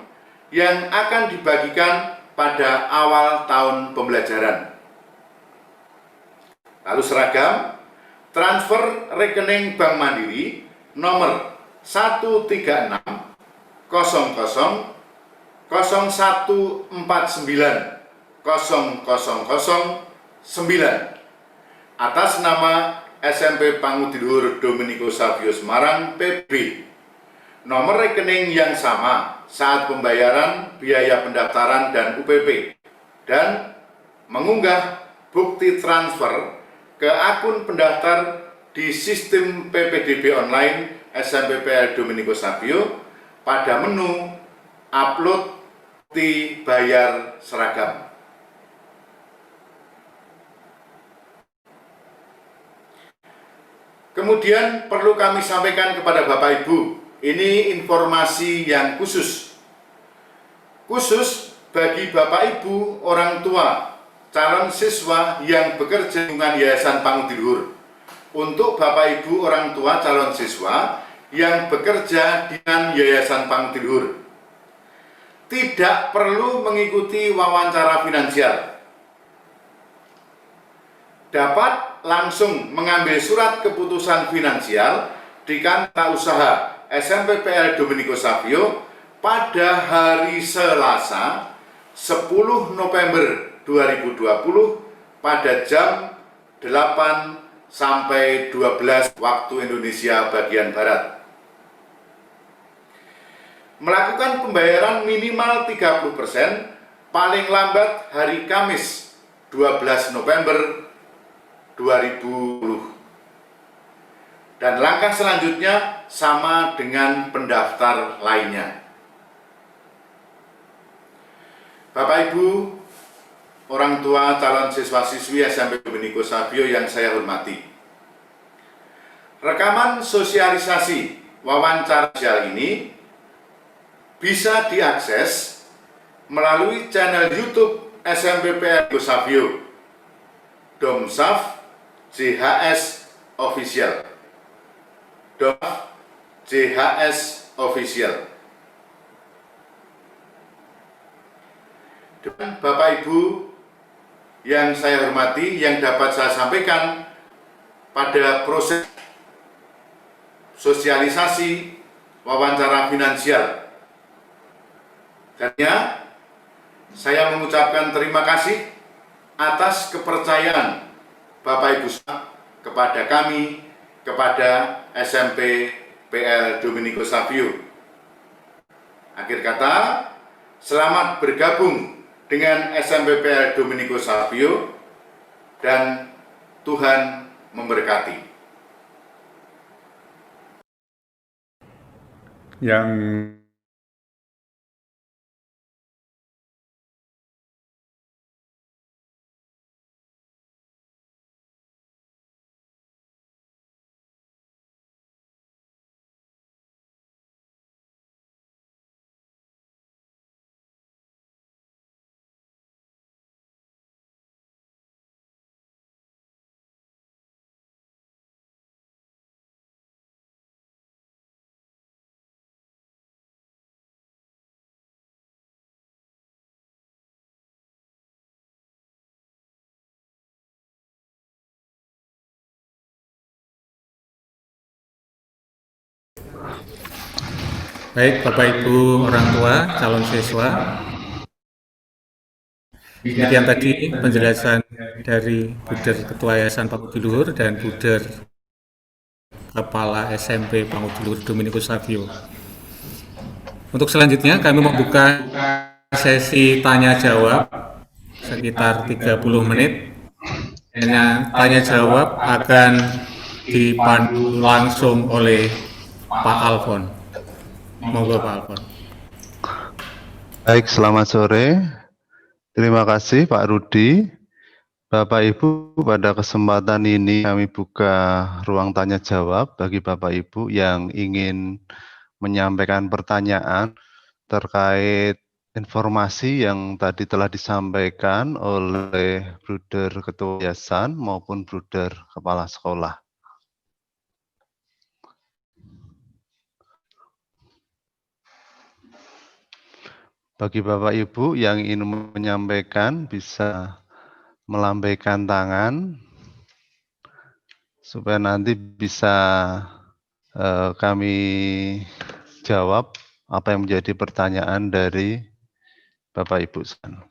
yang akan dibagikan pada awal tahun pembelajaran. Lalu seragam, transfer rekening Bank Mandiri nomor 136 00 0149 0009 atas nama SMP Pangudiluhur Dominico Savio Semarang PB. Nomor rekening yang sama saat pembayaran biaya pendaftaran dan UPP, dan mengunggah bukti transfer ke akun pendaftar di sistem PPDB online SMP PL Dominico Savio pada menu upload bukti bayar seragam. Kemudian perlu kami sampaikan kepada Bapak Ibu, ini informasi yang khusus bagi Bapak Ibu orang tua calon siswa yang bekerja dengan Yayasan Pangudiluhur. Untuk Bapak Ibu orang tua calon siswa yang bekerja dengan Yayasan Pangudiluhur, tidak perlu mengikuti wawancara finansial. Dapat langsung mengambil surat keputusan finansial di kantor usaha SMP PL Dominico Savio pada hari Selasa 10 November 2020 pada jam 8 sampai 12 waktu Indonesia bagian Barat. Melakukan pembayaran minimal 30%, paling lambat hari Kamis 12 November 2020. Dan langkah selanjutnya sama dengan pendaftar lainnya. Bapak Ibu, orang tua calon siswa-siswi SMP Dominico Savio yang saya hormati, rekaman sosialisasi wawancara ini bisa diakses melalui channel YouTube SMP PL Dominico Savio, Domsav JHS Official, Domsav JHS Official. Dan Bapak Ibu yang saya hormati, yang dapat saya sampaikan pada proses sosialisasi wawancara finansial, karena saya mengucapkan terima kasih atas kepercayaan Bapak Ibu kepada kami, kepada SMP PL Dominico Savio. Akhir kata, selamat bergabung dengan SMP PL Dominico Savio dan Tuhan memberkati. Yang Baik, Bapak Ibu orang tua calon siswa, demikian tadi penjelasan dari Buder Ketua Yayasan Pangudiluhur dan Buder Kepala SMP Pangudiluhur Dominico Savio. Untuk selanjutnya kami membuka sesi tanya jawab sekitar 30 menit. Tanya jawab akan dipandu langsung oleh Pak Alfon. Monggo Pak Alfon. Baik, selamat sore. Terima kasih Pak Rudi. Bapak Ibu, pada kesempatan ini kami buka ruang tanya jawab bagi Bapak Ibu yang ingin menyampaikan pertanyaan terkait informasi yang tadi telah disampaikan oleh Bruder Ketua Yayasan maupun Bruder Kepala Sekolah. Bagi Bapak Ibu yang ingin menyampaikan bisa melambaikan tangan supaya nanti bisa kami jawab apa yang menjadi pertanyaan dari Bapak Ibu sekalian.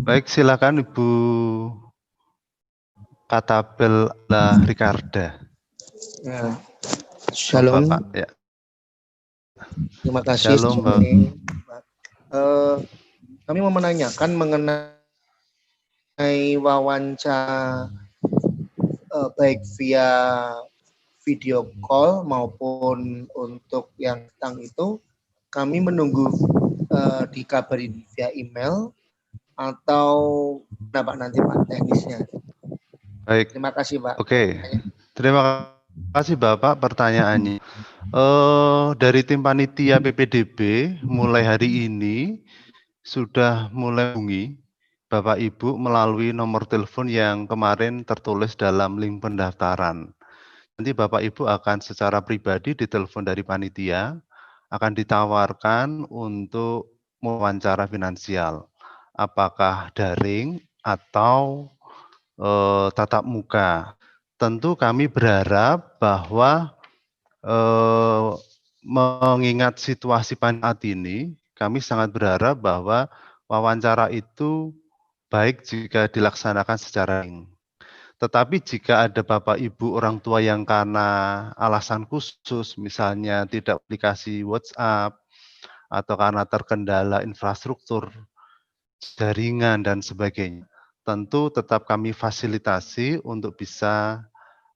Baik, silakan Ibu Katabel Ricarda. Ya, Oh, Shalom, Bapak, ya. terima kasih. Shalom, Mbak. Kami mau menanyakan mengenai wawancara baik via video call maupun untuk yang tentang itu, kami menunggu dikabarin via email atau Pak nanti Pak teknisnya. Baik. Terima kasih Pak. Oke. Terima kasih Bapak pertanyaannya. Dari tim panitia PPDB mulai hari ini sudah mulai menghubungi Bapak Ibu melalui nomor telepon yang kemarin tertulis dalam link pendaftaran. Nanti Bapak Ibu akan secara pribadi ditelepon dari panitia, akan ditawarkan untuk wawancara finansial. Apakah daring atau tatap muka. Tentu kami berharap bahwa mengingat situasi saat ini, kami sangat berharap bahwa wawancara itu baik jika dilaksanakan secara daring. Tetapi jika ada Bapak Ibu orang tua yang karena alasan khusus, misalnya tidak aplikasi WhatsApp, atau karena terkendala infrastruktur, jaringan, dan sebagainya, tentu tetap kami fasilitasi untuk bisa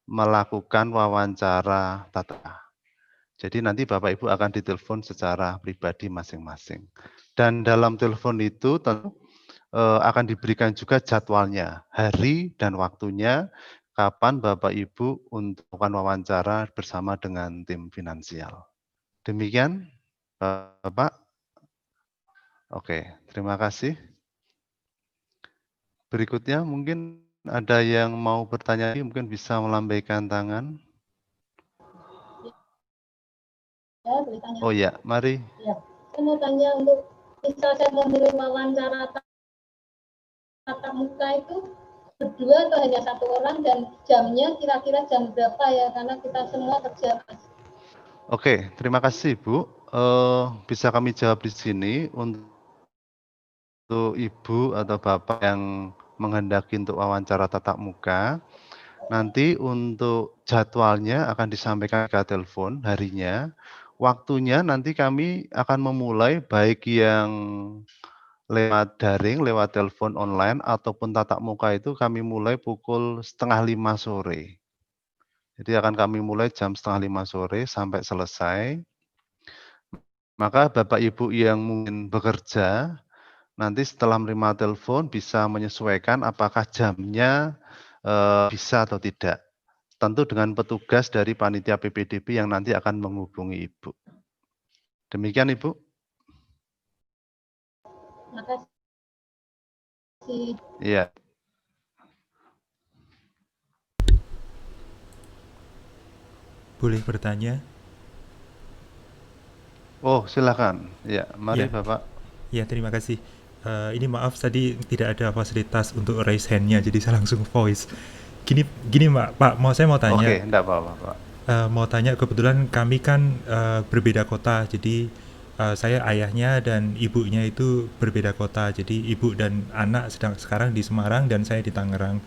melakukan wawancara tatap. Jadi nanti Bapak Ibu akan ditelepon secara pribadi masing-masing. Dan dalam telepon itu tentu akan diberikan juga jadwalnya, hari dan waktunya, kapan Bapak Ibu untuk melakukan wawancara bersama dengan tim finansial. Demikian, Bapak. Oke, terima kasih. Berikutnya mungkin ada yang mau bertanya, mungkin bisa melambaikan tangan. Ya, bertanya. Oh ya, mari. Ya, saya mau tanya untuk bisa saya memilih wawancara tatap muka itu berdua atau hanya satu orang dan jamnya kira-kira jam berapa ya karena kita semua kerja. Oke, terima kasih Ibu. Bisa kami jawab di sini untuk Ibu atau Bapak yang menghendaki untuk wawancara tatap muka. Nanti untuk jadwalnya akan disampaikan ke telepon harinya. Waktunya nanti kami akan memulai baik yang lewat daring, lewat telepon online, ataupun tatap muka itu kami mulai pukul 4:30 sore. Jadi akan kami mulai jam 4:30 sore sampai selesai. Maka Bapak Ibu yang mungkin bekerja, nanti setelah menerima telepon bisa menyesuaikan apakah jamnya bisa atau tidak. Tentu dengan petugas dari panitia PPDB yang nanti akan menghubungi Ibu. Demikian Ibu. Terima kasih. Iya. Boleh bertanya? Oh, silakan. Ya, mari Ya. Bapak. Ya, terima kasih. Ini maaf tadi tidak ada fasilitas untuk raise hand-nya, jadi saya langsung voice. Gini Pak, saya mau tanya. Oke, enggak apa-apa, Pak. Mau tanya, kebetulan kami kan berbeda kota, jadi saya ayahnya dan ibunya itu berbeda kota. Jadi ibu dan anak sekarang di Semarang dan saya di Tangerang.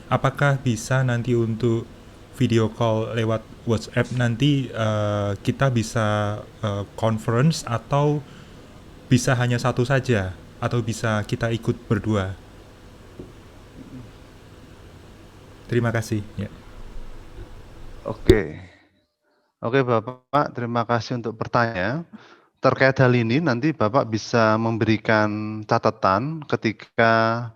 Apakah bisa nanti untuk video call lewat WhatsApp nanti kita bisa conference atau bisa hanya satu saja atau bisa kita ikut berdua? Terima kasih. Ya. Oke, Bapak, terima kasih untuk pertanyaan. Terkait hal ini nanti Bapak bisa memberikan catatan ketika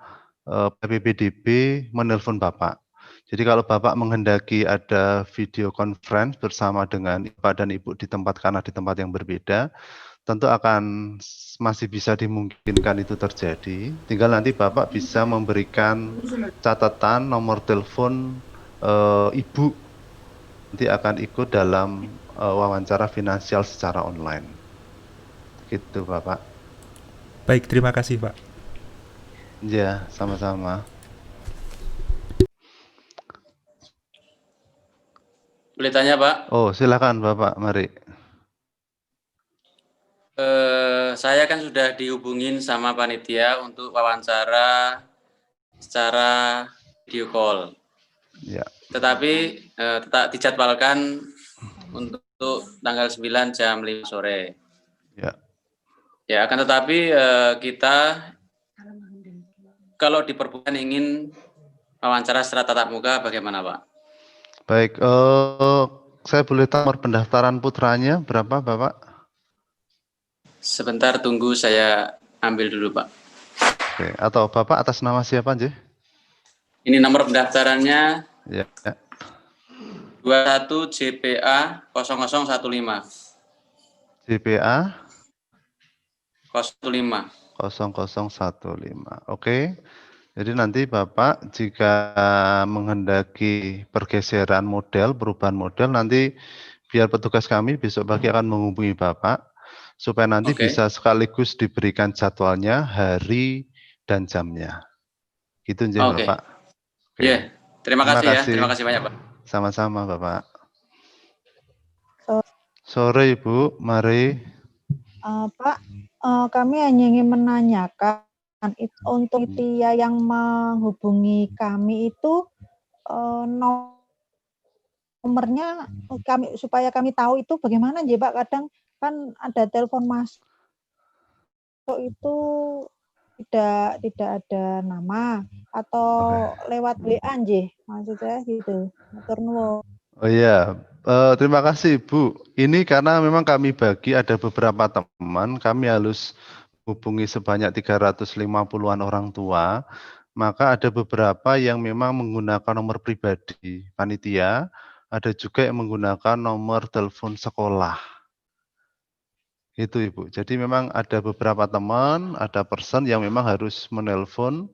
PPDB menelpon Bapak. Jadi kalau Bapak menghendaki ada video conference bersama dengan Bapak dan Ibu di tempat karena di tempat yang berbeda, tentu akan masih bisa dimungkinkan itu terjadi. Tinggal nanti Bapak bisa memberikan catatan nomor telepon Ibu nanti akan ikut dalam wawancara finansial secara online. Gitu Bapak. Baik, terima kasih Pak. Ya, sama-sama. Boleh tanya, Pak? Oh, silakan Bapak, mari. Saya kan sudah dihubungin sama panitia untuk wawancara secara video call. Ya. Tetapi tetap dijadwalkan untuk tanggal 9 jam 5 sore. Ya. Ya, akan tetapi kita kalau diperbolehkan ingin wawancara secara tatap muka bagaimana, Pak? Baik, saya boleh tahu nomor pendaftaran putranya berapa, Bapak? Sebentar tunggu saya ambil dulu, Pak. Oke, atau Bapak atas nama siapa, Nji? Ini nomor pendaftarannya Ya. 21 JPA 0015. JPA 05. 0015. Oke. Jadi nanti Bapak jika menghendaki pergeseran model, perubahan model, nanti biar petugas kami besok pagi akan menghubungi Bapak supaya nanti Oke. bisa sekaligus diberikan jadwalnya, hari dan jamnya. Gitu nggih, Oke. Bapak. Oke. Iya, terima kasih ya. Terima kasih banyak, Pak. Sama-sama, Bapak. Sore, Ibu. Mari. Pak, kami hanya ingin menanyakan untuk panitia yang menghubungi kami itu nomornya kami supaya kami tahu itu bagaimana nggih, Pak? Kadang kan ada telepon masuk itu tidak ada nama atau lewat WA nggih, maksud saya gitu. Matur nuwun. Oh iya, terima kasih Ibu. Ini karena memang kami bagi ada beberapa teman, kami harus hubungi sebanyak 350-an orang tua, maka ada beberapa yang memang menggunakan nomor pribadi panitia, ada juga yang menggunakan nomor telepon sekolah. Itu Ibu. Jadi memang ada beberapa teman, ada person yang memang harus menelpon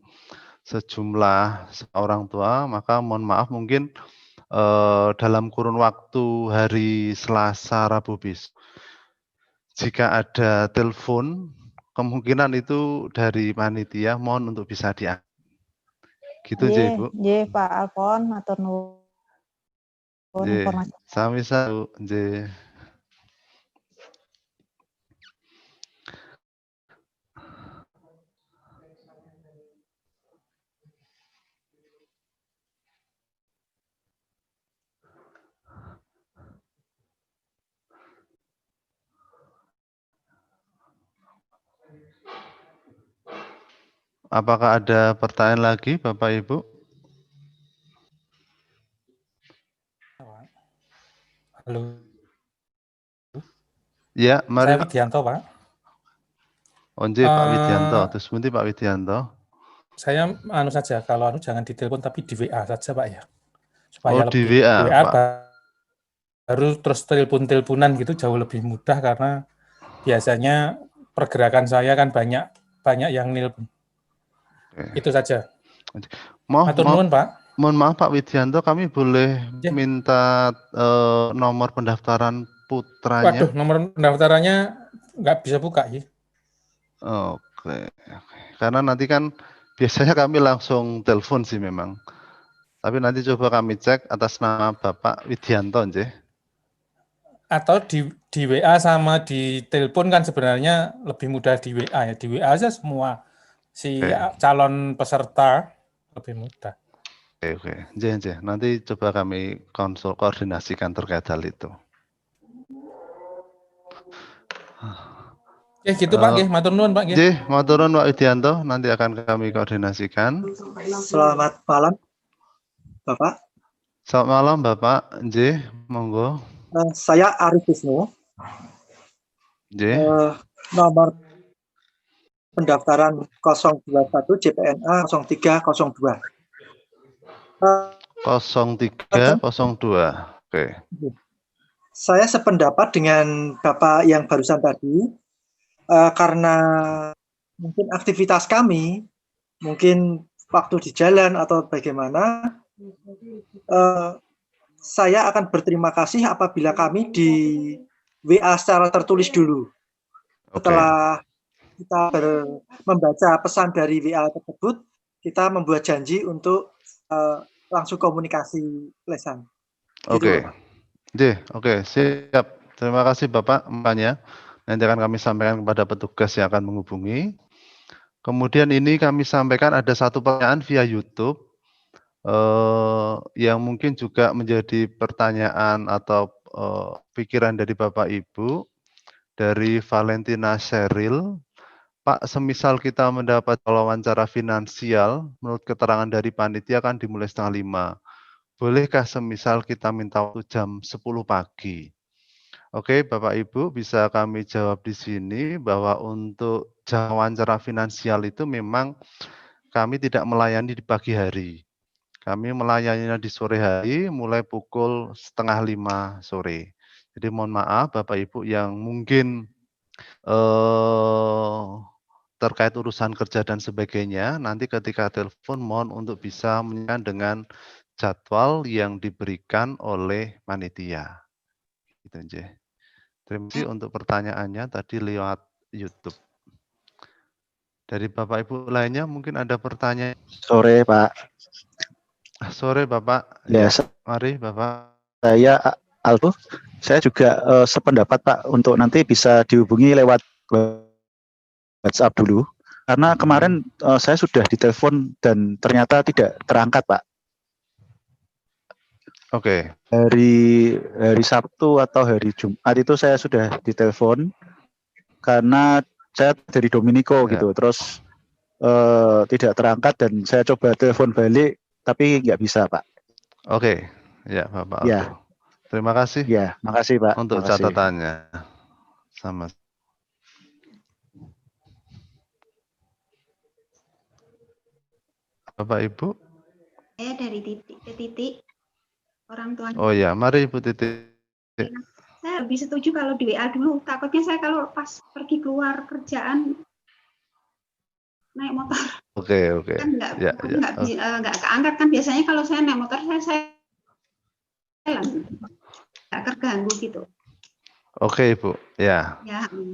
sejumlah orang tua, maka mohon maaf mungkin dalam kurun waktu hari Selasa, Rabu besok, jika ada telepon, kemungkinan itu dari panitia, mohon untuk bisa diangkat. Gitu aja, Ibu. Nggih, Pak Alfon, matur nuwun informasi. Sami-sami, nggih. Apakah ada pertanyaan lagi, Bapak Ibu? Halo. Ya, mari. Saya Widianto, Pak. Onje Pak Widianto, terus nanti Pak Widianto. Saya saja, kalau jangan ditelepon tapi di WA saja, Pak ya. Supaya di lebih WA, WA Pak. baru terus telepon-teleponan gitu jauh lebih mudah karena biasanya pergerakan saya kan banyak yang nelpon. Itu saja. Matur nuwun, Pak. Mohon maaf Pak Widianto, kami boleh minta nomor pendaftaran putranya? Waduh, nomor pendaftarannya nggak bisa buka ya. Oke. Karena nanti kan biasanya kami langsung telepon sih memang. Tapi nanti coba kami cek atas nama Bapak Widianto, nggih. Atau di WA sama di telepon kan sebenarnya lebih mudah di WA ya. Di WA aja semua si calon peserta lebih mudah. Oke. Nggih. Nanti coba kami koordinasikan terkait hal itu. Ya gitu Pak, matur nuwun Pak. Nggih, matur nuwun Pak Widianto, nanti akan kami koordinasikan. Selamat malam, Bapak. Selamat malam Bapak, nggih, monggo. Saya Arif Wisnu. Nggih. Nomor pendaftaran 021 JPNA 0302. 0302. Oke. Saya sependapat dengan Bapak yang barusan tadi. Karena mungkin aktivitas kami, mungkin waktu di jalan atau bagaimana, saya akan berterima kasih apabila kami di WA secara tertulis dulu. Setelah kita membaca pesan dari WA tersebut, kita membuat janji untuk langsung komunikasi lesan. Gitu, Oke. Bapak. Oke, siap. Terima kasih Bapak makanya. Nanti akan kami sampaikan kepada petugas yang akan menghubungi. Kemudian ini kami sampaikan ada satu pertanyaan via YouTube yang mungkin juga menjadi pertanyaan atau pikiran dari Bapak Ibu dari Valentina Sheryl. Pak, semisal kita mendapat wawancara finansial, menurut keterangan dari panitia kan dimulai 4:30. Bolehkah semisal kita minta waktu jam 10 pagi? Oke, Bapak Ibu bisa kami jawab di sini bahwa untuk jam wawancara finansial itu memang kami tidak melayani di pagi hari. Kami melayaninya di sore hari mulai pukul 4:30 sore. Jadi mohon maaf Bapak Ibu yang mungkin terkait urusan kerja dan sebagainya, nanti ketika telepon mohon untuk bisa menyesuaikan dengan jadwal yang diberikan oleh panitia. Gitu aja. Terima kasih untuk pertanyaannya tadi lewat YouTube. Dari Bapak Ibu lainnya mungkin ada pertanyaan. Sore, Pak. Sore Bapak. Ya, mari Bapak. Saya Aldo. Saya juga sependapat Pak untuk nanti bisa dihubungi lewat WhatsApp dulu. Karena kemarin saya sudah ditelepon dan ternyata tidak terangkat, Pak. Oke. Hari Sabtu atau hari Jumat itu saya sudah ditelepon karena saya dari Dominico gitu, terus tidak terangkat dan saya coba telepon balik tapi nggak bisa, Pak. Oke, ya Bapak Aldo. Ya. Terima kasih. Ya, makasih Pak. Untuk makasih. catatannya. Sama. Bapak Ibu. Saya dari titik orang tua. Oh ya, mari Ibu Titik. Saya lebih setuju kalau di WA dulu. Takutnya saya kalau pas pergi keluar kerjaan naik motor. Oke. Kan nggak keangkat kan, biasanya kalau saya naik motor saya nggak terganggu gitu. Oke Ibu, ya.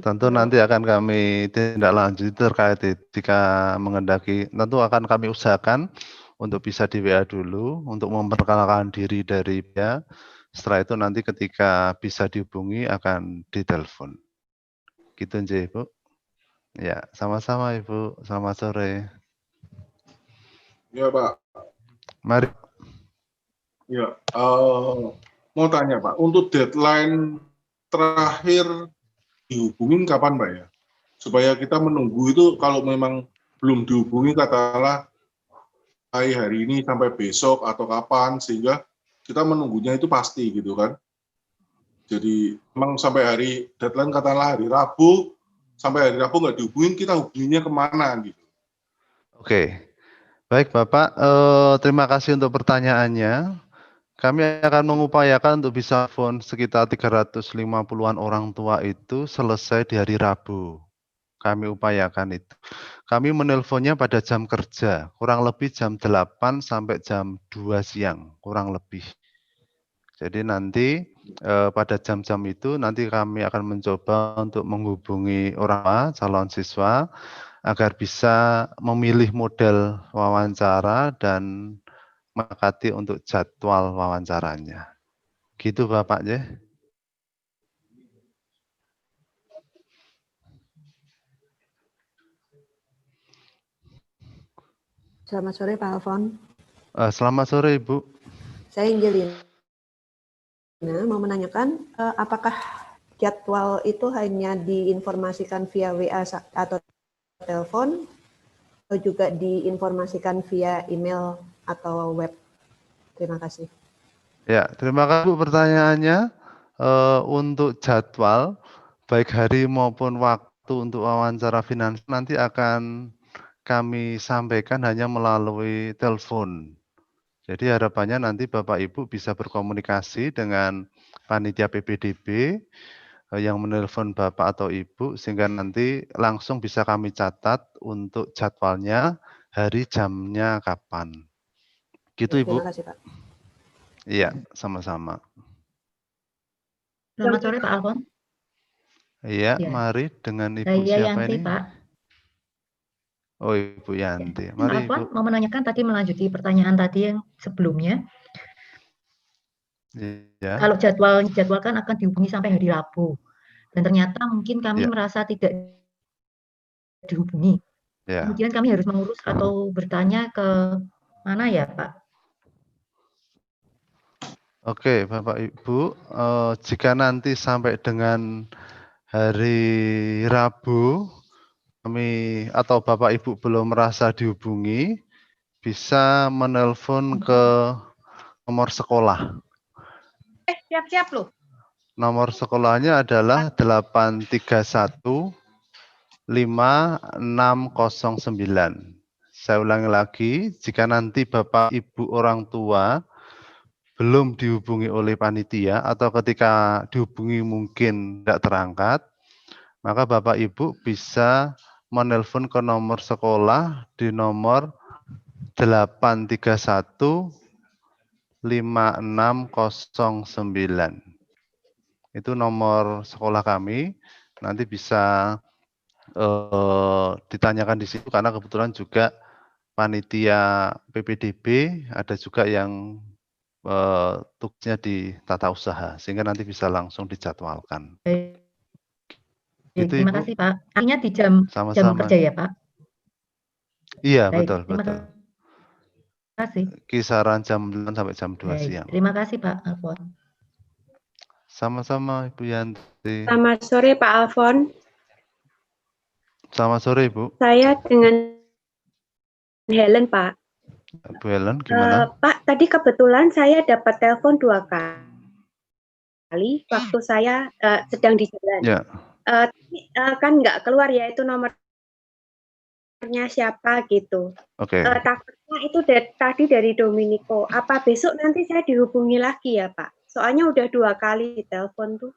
Tentu nanti akan kami tindak lanjut terkait jika mengendaki. Tentu akan kami usahakan untuk bisa di WA dulu untuk memperkenalkan diri dari dia. Setelah itu nanti ketika bisa dihubungi akan ditelepon. Gitu aja Ibu. Ya, sama-sama Ibu. Selamat sore. Ya Pak. Mari. Ya, mau tanya Pak, untuk deadline terakhir dihubungin kapan Pak ya? Supaya kita menunggu itu kalau memang belum dihubungi katakanlah hari ini sampai besok atau kapan, sehingga kita menunggunya itu pasti gitu kan. Jadi memang sampai hari deadline katakanlah hari Rabu, sampai hari Rabu nggak dihubungin, kita hubunginya kemana gitu. Oke. Baik Bapak, terima kasih untuk pertanyaannya. Kami akan mengupayakan untuk bisa phone sekitar 350-an orang tua itu selesai di hari Rabu. Kami upayakan itu. Kami menelponnya pada jam kerja, kurang lebih jam 8 sampai jam 2 siang, kurang lebih. Jadi nanti pada jam-jam itu nanti kami akan mencoba untuk menghubungi orang tua, calon siswa, agar bisa memilih model wawancara dan mengakati untuk jadwal wawancaranya. Gitu Bapak ya. Selamat sore Pak Alfon. Selamat sore Ibu. Saya Angelina mau menanyakan apakah jadwal itu hanya diinformasikan via WA atau telepon atau juga diinformasikan via email atau web? Terima kasih. Ya, terima kasih Bu pertanyaannya. Untuk jadwal, baik hari maupun waktu untuk wawancara finansial nanti akan kami sampaikan hanya melalui telepon. Jadi harapannya nanti Bapak Ibu bisa berkomunikasi dengan panitia PPDB yang menelpon Bapak atau Ibu sehingga nanti langsung bisa kami catat untuk jadwalnya, hari jamnya kapan. Gitu Ibu. Terima kasih Pak. Iya, sama-sama. Selamat sore Pak Alfon. Iya, mari dengan Ibu Saya siapa Yanti, ini? Pak. Oh, Ibu Yanti. Pak Mari, Afwan Ibu. mau menanyakan tadi melanjuti pertanyaan tadi yang sebelumnya. Ya. Kalau jadwal kan akan dihubungi sampai hari Rabu. Dan ternyata mungkin kami Ya. merasa tidak dihubungi. Ya. Kemudian kami harus mengurus atau bertanya ke mana ya, Pak? Oke, Bapak Ibu, jika nanti sampai dengan hari Rabu, kami atau Bapak Ibu belum merasa dihubungi, bisa menelpon ke nomor sekolah. Siap-siap loh. Nomor sekolahnya adalah 831 5609. Saya ulangi lagi, jika nanti Bapak Ibu orang tua belum dihubungi oleh panitia atau ketika dihubungi mungkin tidak terangkat, maka Bapak Ibu bisa menelpon ke nomor sekolah di nomor 831 5609. Itu nomor sekolah kami. Nanti bisa ditanyakan di situ karena kebetulan juga panitia PPDB ada juga yang tugasnya di tata usaha sehingga nanti bisa langsung dijadwalkan. Gitu, Terima Ibu. kasih, Pak. Artinya di jam Sama-sama. kerja ya, Pak? Iya, Baik, betul, terima betul. kasih. Kisaran jam 9 sampai jam 2 Baik, siang. terima kasih Pak Alfon. Sama-sama Ibu Yanti. Selamat sore Pak Alfon. Selamat sore Ibu. Saya dengan Helen Pak. Bu Helen gimana? Pak, tadi kebetulan saya dapat telepon 2 kali waktu saya sedang di jalan. Ya. Kan nggak keluar ya itu nomornya siapa gitu. Oke. Takutnya itu tadi dari Dominico. Apa besok nanti saya dihubungi lagi ya Pak? Soalnya udah 2 kali telepon tuh.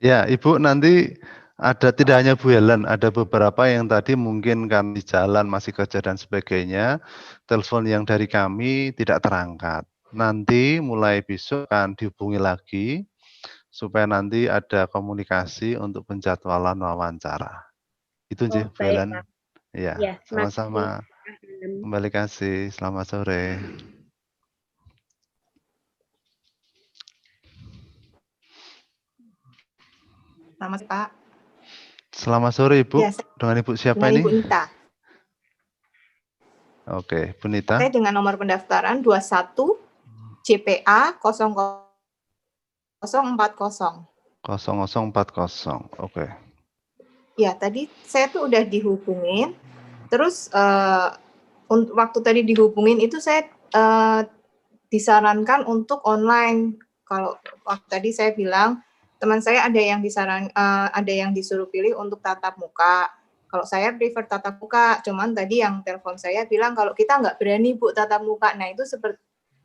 Ya, Ibu nanti ada tidak hanya Bu Helen, ada beberapa yang tadi mungkin kan di jalan masih kerja dan sebagainya, telepon yang dari kami tidak terangkat. Nanti mulai besok akan dihubungi lagi supaya nanti ada komunikasi untuk penjadwalan wawancara. Itu Bu Helen. Ya, sama-sama. Kembali kasih. Selamat sore. Selamat Pak. Selamat sore Ibu. Ya, dengan Ibu siapa dengan ini? Ibu Nita. Oke, Bu Nita. Saya dengan nomor pendaftaran 21 JPA 0040. 0040. Oke. Ya, tadi saya tuh udah dihubungin. Terus waktu tadi dihubungin itu saya disarankan untuk online. Kalau waktu tadi saya bilang teman saya ada yang disuruh pilih untuk tatap muka. Kalau saya prefer tatap muka, cuman tadi yang telepon saya bilang kalau kita nggak berani Bu tatap muka. Nah itu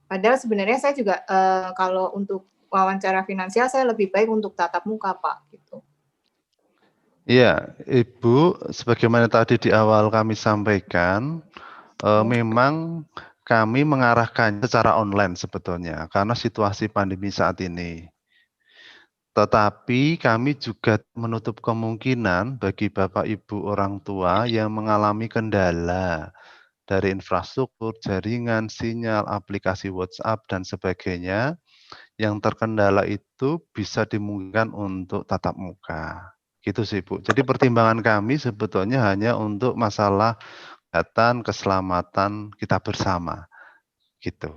padahal sebenarnya saya juga kalau untuk wawancara finansial saya lebih baik untuk tatap muka Pak. Gitu. Iya, Ibu, sebagaimana tadi di awal kami sampaikan, memang kami mengarahkan secara online sebetulnya karena situasi pandemi saat ini. Tetapi kami juga menutup kemungkinan bagi Bapak Ibu orang tua yang mengalami kendala dari infrastruktur, jaringan, sinyal, aplikasi WhatsApp, dan sebagainya, yang terkendala itu bisa dimungkinkan untuk tatap muka. Gitu sih Bu. Jadi pertimbangan kami sebetulnya hanya untuk masalah kesehatan, keselamatan kita bersama. Gitu.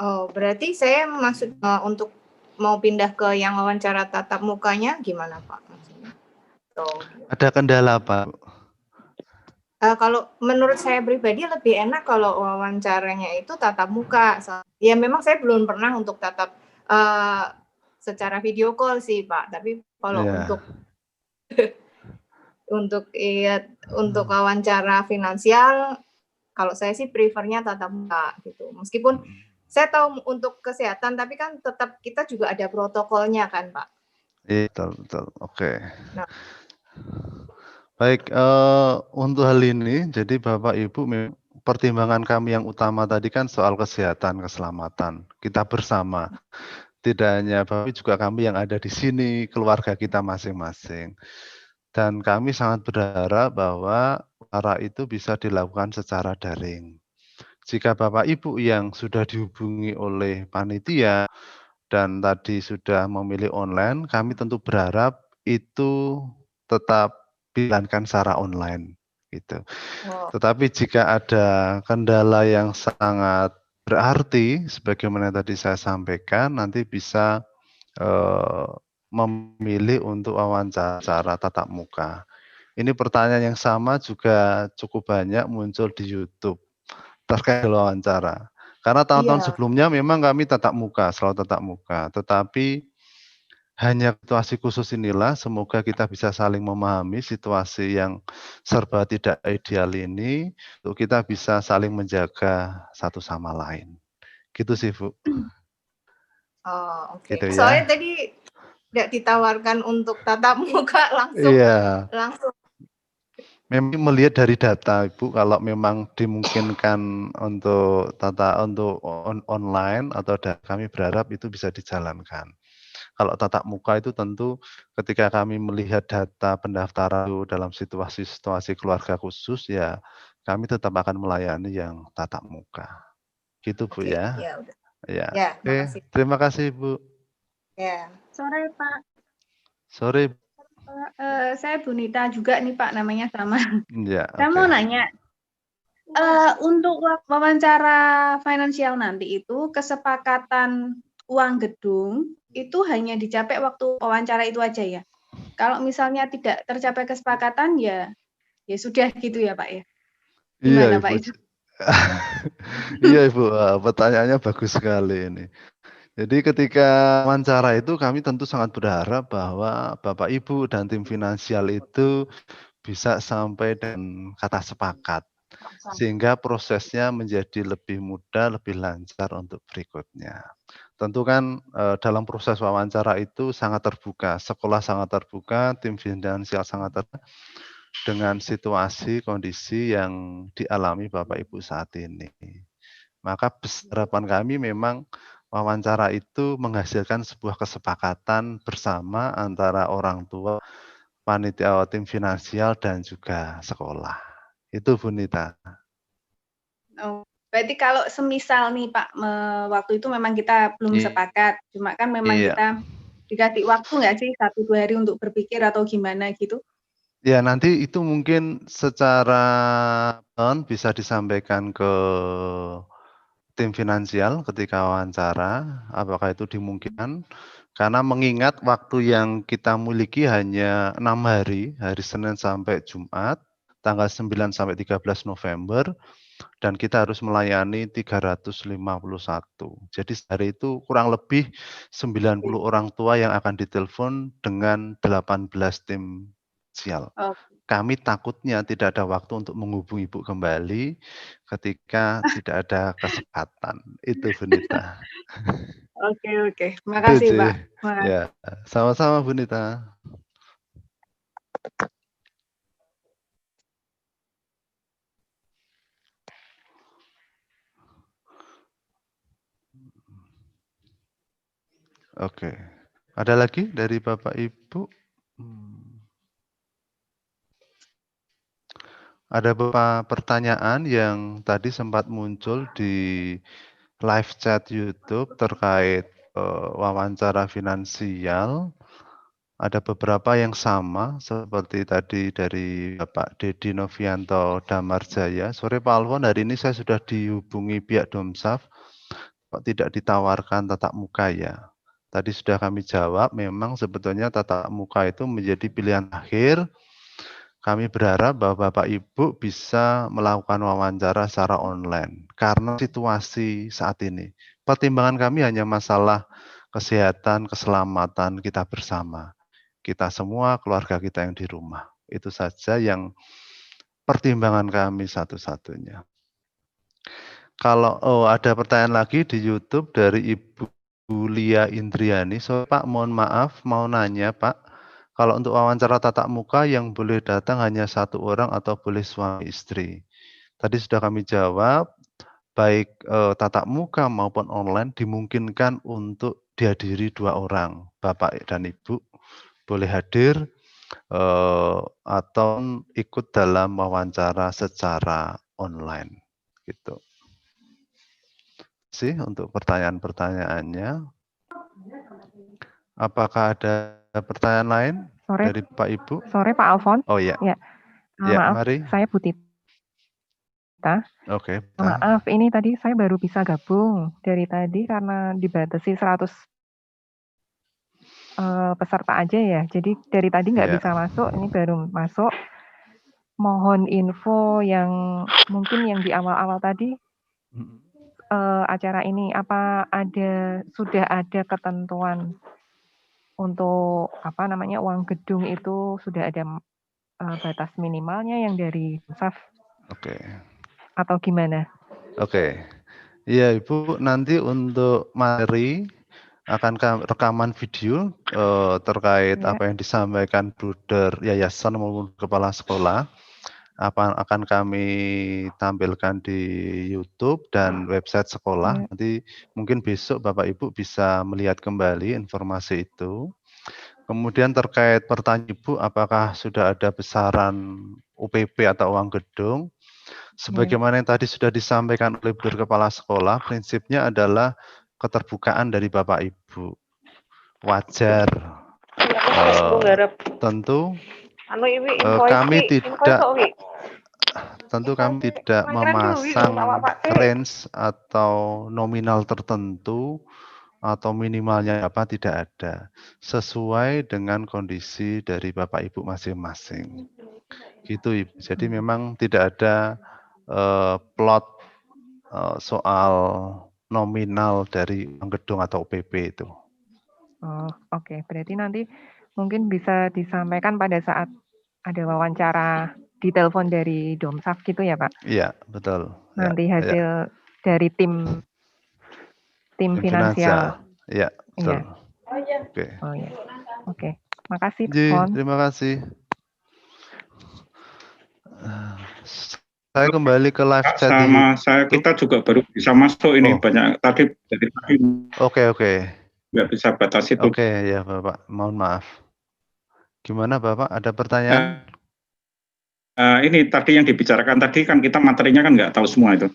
Oh, berarti saya maksud untuk mau pindah ke yang wawancara tatap mukanya gimana Pak? Maksudnya? Ada kendala Pak? Kalau menurut saya pribadi lebih enak kalau wawancaranya itu tatap muka. Ya memang saya belum pernah untuk tatap secara video call sih Pak. Tapi kalau untuk wawancara finansial, kalau saya sih prefernya tatap muka gitu. Meskipun saya tahu untuk kesehatan, tapi kan tetap kita juga ada protokolnya kan, Pak. Iya, betul. Oke. Nah. Baik, untuk hal ini, jadi Bapak Ibu, pertimbangan kami yang utama tadi kan soal kesehatan, keselamatan kita bersama. Tidak hanya Bapak, juga kami yang ada di sini, keluarga kita masing-masing. Dan kami sangat berharap bahwa wawancara itu bisa dilakukan secara daring. Jika Bapak Ibu yang sudah dihubungi oleh panitia dan tadi sudah memilih online, kami tentu berharap itu tetap dijalankan secara online gitu. Oh. Tetapi jika ada kendala yang sangat berarti sebagaimana tadi saya sampaikan, nanti bisa memilih untuk wawancara tatap muka. Ini pertanyaan yang sama juga cukup banyak muncul di YouTube terkait wawancara. Karena tahun-tahun Iya. sebelumnya memang kami tatap muka, selalu tatap muka. Tetapi hanya situasi khusus inilah, semoga kita bisa saling memahami situasi yang serba tidak ideal ini, untuk kita bisa saling menjaga satu sama lain. Gitu sih, Bu. Oh, oke. Gitu Soalnya ya. tadi tidak ditawarkan untuk tatap muka langsung. Iya. Langsung. Memang melihat dari data, Ibu, kalau memang dimungkinkan untuk online atau kami berharap itu bisa dijalankan. Kalau tatap muka itu tentu ketika kami melihat data pendaftaran itu dalam situasi-situasi keluarga khusus, ya kami tetap akan melayani yang tatap muka. Gitu, Bu, Oke, ya. ya udah. Ya. Ya, Oke, makasih. terima kasih, Bu. Ya. Sore Pak. Sore. Saya Bunita juga nih Pak, namanya sama. Ya, Saya mau nanya, untuk wawancara finansial nanti itu kesepakatan uang gedung itu hanya dicapai waktu wawancara itu aja ya? Kalau misalnya tidak tercapai kesepakatan ya sudah gitu ya Pak ya? Iya, Gimana Ibu. Pak itu? Iya, Ibu. Pertanyaannya bagus sekali ini. Jadi ketika wawancara itu kami tentu sangat berharap bahwa Bapak Ibu dan tim finansial itu bisa sampai dengan kata sepakat. Sehingga prosesnya menjadi lebih mudah, lebih lancar untuk berikutnya. Tentu kan dalam proses wawancara itu sangat terbuka, sekolah sangat terbuka, tim finansial sangat terbuka dengan situasi, kondisi yang dialami Bapak Ibu saat ini. Maka harapan kami memang wawancara itu menghasilkan sebuah kesepakatan bersama antara orang tua, panitia tim finansial, dan juga sekolah. Itu Bu Nita. Oh, berarti kalau semisal nih Pak, waktu itu memang kita belum sepakat, cuma kan memang Iya. kita dikasih waktu nggak sih 1-2 hari untuk berpikir atau gimana gitu? Ya, nanti itu mungkin secara bisa disampaikan ke tim finansial ketika wawancara, apakah itu dimungkinkan. Karena mengingat waktu yang kita miliki hanya 6 hari, hari Senin sampai Jumat, tanggal 9 sampai 13 November, dan kita harus melayani 351. Jadi sehari itu kurang lebih 90 orang tua yang akan ditelepon dengan 18 tim finansial. Kami takutnya tidak ada waktu untuk menghubungi Ibu kembali ketika tidak ada kesempatan. Itu Bu Nita. Oke. Makasih Pak. Makasih. Ya, sama-sama Bu Nita. Oke. Ada lagi dari Bapak Ibu? Ada beberapa pertanyaan yang tadi sempat muncul di live chat YouTube terkait wawancara finansial. Ada beberapa yang sama seperti tadi dari Bapak Dedi Novianto Damarjaya. Sore Pak Alfon, hari ini saya sudah dihubungi pihak Domsaf, kok tidak ditawarkan tatap muka ya? Tadi sudah kami jawab, memang sebetulnya tatap muka itu menjadi pilihan akhir. Kami berharap bahwa Bapak Ibu bisa melakukan wawancara secara online karena situasi saat ini. Pertimbangan kami hanya masalah kesehatan, keselamatan kita bersama. Kita semua, keluarga kita yang di rumah. Itu saja yang pertimbangan kami satu-satunya. Kalau ada pertanyaan lagi di YouTube dari Ibu Lia Indriani. So, Pak, mohon maaf, mau nanya Pak. Kalau untuk wawancara tatap muka yang boleh datang hanya 1 orang atau boleh suami istri. Tadi sudah kami jawab, baik tatap muka maupun online dimungkinkan untuk dihadiri 2 orang, Bapak dan Ibu boleh hadir. atau ikut dalam wawancara secara online gitu. Sih untuk pertanyaan-pertanyaannya. Apakah ada pertanyaan lain Sore, dari Pak Ibu? sore Pak Alfon. Oh iya. Ya, Ya, maaf, mari. saya Butita. Oke, Maaf, ini tadi saya baru bisa gabung dari tadi karena dibatasi 100 peserta aja ya. Jadi dari tadi nggak Iya. bisa masuk, ini baru masuk. Mohon info yang mungkin yang di awal-awal tadi acara ini apa sudah ada ketentuan untuk apa namanya uang gedung itu sudah ada batas minimalnya yang dari SAF Oke. atau gimana? Oke. Iya, Ibu, nanti untuk materi akan rekaman video terkait Ya. apa yang disampaikan Bruder Yayasan maupun Kepala Sekolah akan kami tampilkan di YouTube dan website sekolah. Ya. Nanti mungkin besok Bapak Ibu bisa melihat kembali informasi itu. Kemudian terkait pertanyaan Ibu, apakah sudah ada besaran UPP atau uang gedung? Sebagaimana yang tadi sudah disampaikan oleh Bruder Kepala Sekolah, prinsipnya adalah keterbukaan dari Bapak Ibu. Wajar. Tentu kami tidak memasang range atau nominal tertentu atau minimalnya apa tidak ada, sesuai dengan kondisi dari Bapak Ibu masing-masing. Gitu Ibu. Jadi memang tidak ada plot soal nominal dari gedung atau UPP itu. Oh, oke. Berarti nanti mungkin bisa disampaikan pada saat ada wawancara di telepon dari Domsaf gitu ya, Pak? Iya, betul. Nanti Ya, hasil ya. dari tim finansial. Iya, betul. Iya. Oke. Oh ya. Oke. Makasih, Ji, Pon. terima kasih. Saya kembali ke live chat sama saya kita juga baru bisa masuk ini banyak tadi dari tadi. Oke. Nggak bisa batasi itu. Oke, ya Bapak, mohon maaf. Gimana Bapak, ada pertanyaan? Ini tadi yang dibicarakan tadi kan kita materinya kan nggak tahu semua itu.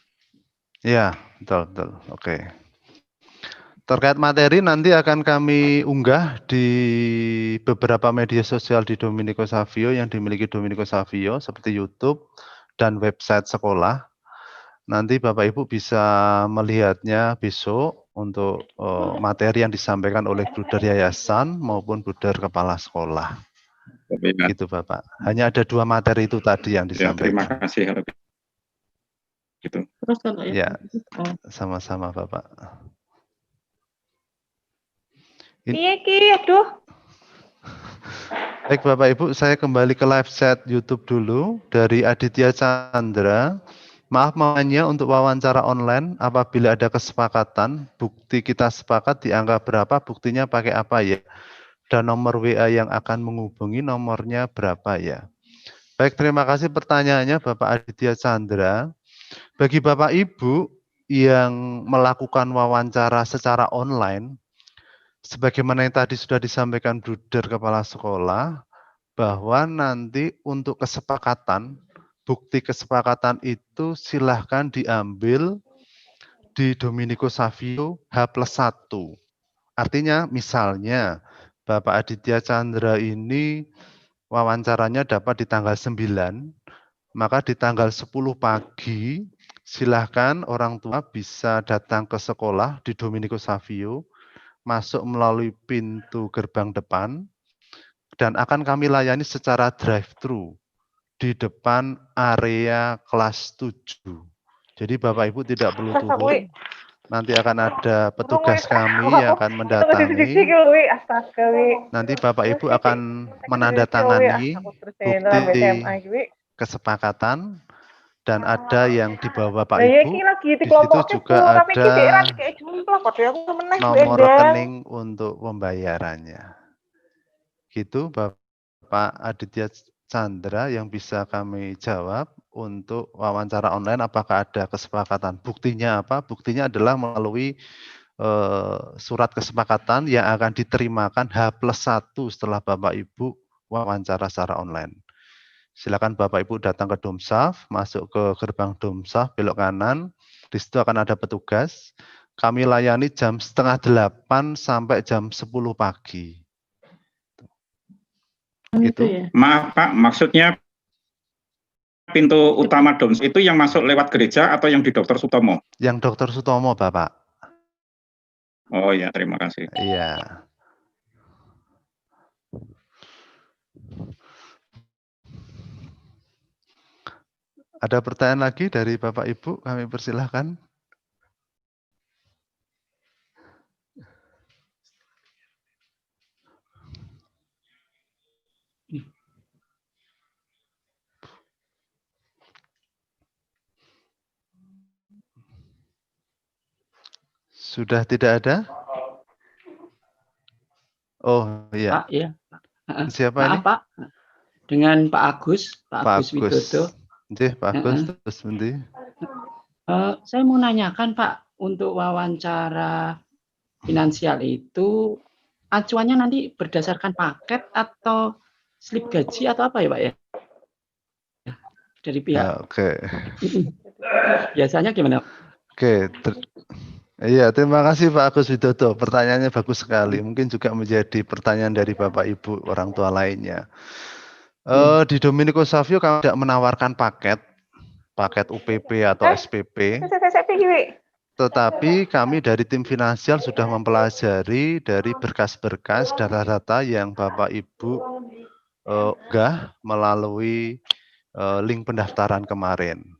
Iya, betul. Oke. Terkait materi nanti akan kami unggah di beberapa media sosial di Dominico Savio yang dimiliki Dominico Savio seperti YouTube dan website sekolah. Nanti Bapak Ibu bisa melihatnya besok untuk materi yang disampaikan oleh Bruder Yayasan maupun Bruder Kepala Sekolah. Ya. Gitu Bapak. Hanya ada 2 materi itu tadi yang disampaikan. Terima kasih. Gitu. Terus kalau Ya, sama-sama Bapak. Iya Ki, aduh. Baik Bapak Ibu, saya kembali ke live chat YouTube dulu dari Aditya Chandra. Maaf mohonnya untuk wawancara online apabila ada kesepakatan, bukti kita sepakat di angka berapa, buktinya pakai apa ya? Dan nomor WA yang akan menghubungi nomornya berapa ya? Baik, terima kasih pertanyaannya Bapak Aditya Chandra. Bagi Bapak Ibu yang melakukan wawancara secara online, sebagaimana yang tadi sudah disampaikan Bruder Kepala Sekolah, bahwa nanti untuk kesepakatan, bukti kesepakatan itu silahkan diambil di Dominico Savio H+1. Artinya misalnya Bapak Aditya Chandra ini wawancaranya dapat di tanggal 9, maka di tanggal 10 pagi silahkan orang tua bisa datang ke sekolah di Dominico Savio, masuk melalui pintu gerbang depan, dan akan kami layani secara drive-thru di depan area kelas 7. Jadi Bapak Ibu tidak perlu turun, nanti akan ada petugas kami yang akan mendatangi. Nanti Bapak Ibu akan menandatangani bukti kesepakatan, dan ada yang dibawa Bapak Ibu. Di situ juga ada nomor rekening untuk pembayarannya. Gitu Bapak Aditya Chandra yang bisa kami jawab untuk wawancara online apakah ada kesepakatan. Buktinya apa? Buktinya adalah melalui surat kesepakatan yang akan diterimakan H+1 setelah Bapak Ibu wawancara secara online. Silakan Bapak Ibu datang ke Domsaf, masuk ke gerbang Domsaf, belok kanan, di situ akan ada petugas. Kami layani jam 7:30 sampai jam 10 pagi. Itu. Maaf Pak, maksudnya pintu utama Domsaf itu yang masuk lewat gereja atau yang di Dr. Sutomo? Yang Dr. Sutomo, Bapak. Oh ya, terima kasih. Iya. Ada pertanyaan lagi dari Bapak Ibu? Kami persilahkan. Sudah tidak ada? Oh iya. Pak, ya. Siapa Maaf, ini? Pak. Dengan Pak Agus, Pak Agus Widodo. Pak Agus, terus nanti. Saya mau nanyakan Pak, untuk wawancara finansial itu acuannya nanti berdasarkan paket atau slip gaji atau apa ya Pak ya? Dari pihak. Oke. Biasanya gimana? Oke. Iya, terima kasih Pak Agus Widodo. Pertanyaannya bagus sekali. Mungkin juga menjadi pertanyaan dari Bapak Ibu orang tua lainnya. Di Dominico Savio kami tidak menawarkan paket UPP atau SPP. Tetapi kami dari tim finansial sudah mempelajari dari berkas-berkas data-data yang Bapak Ibu unggah melalui link pendaftaran kemarin.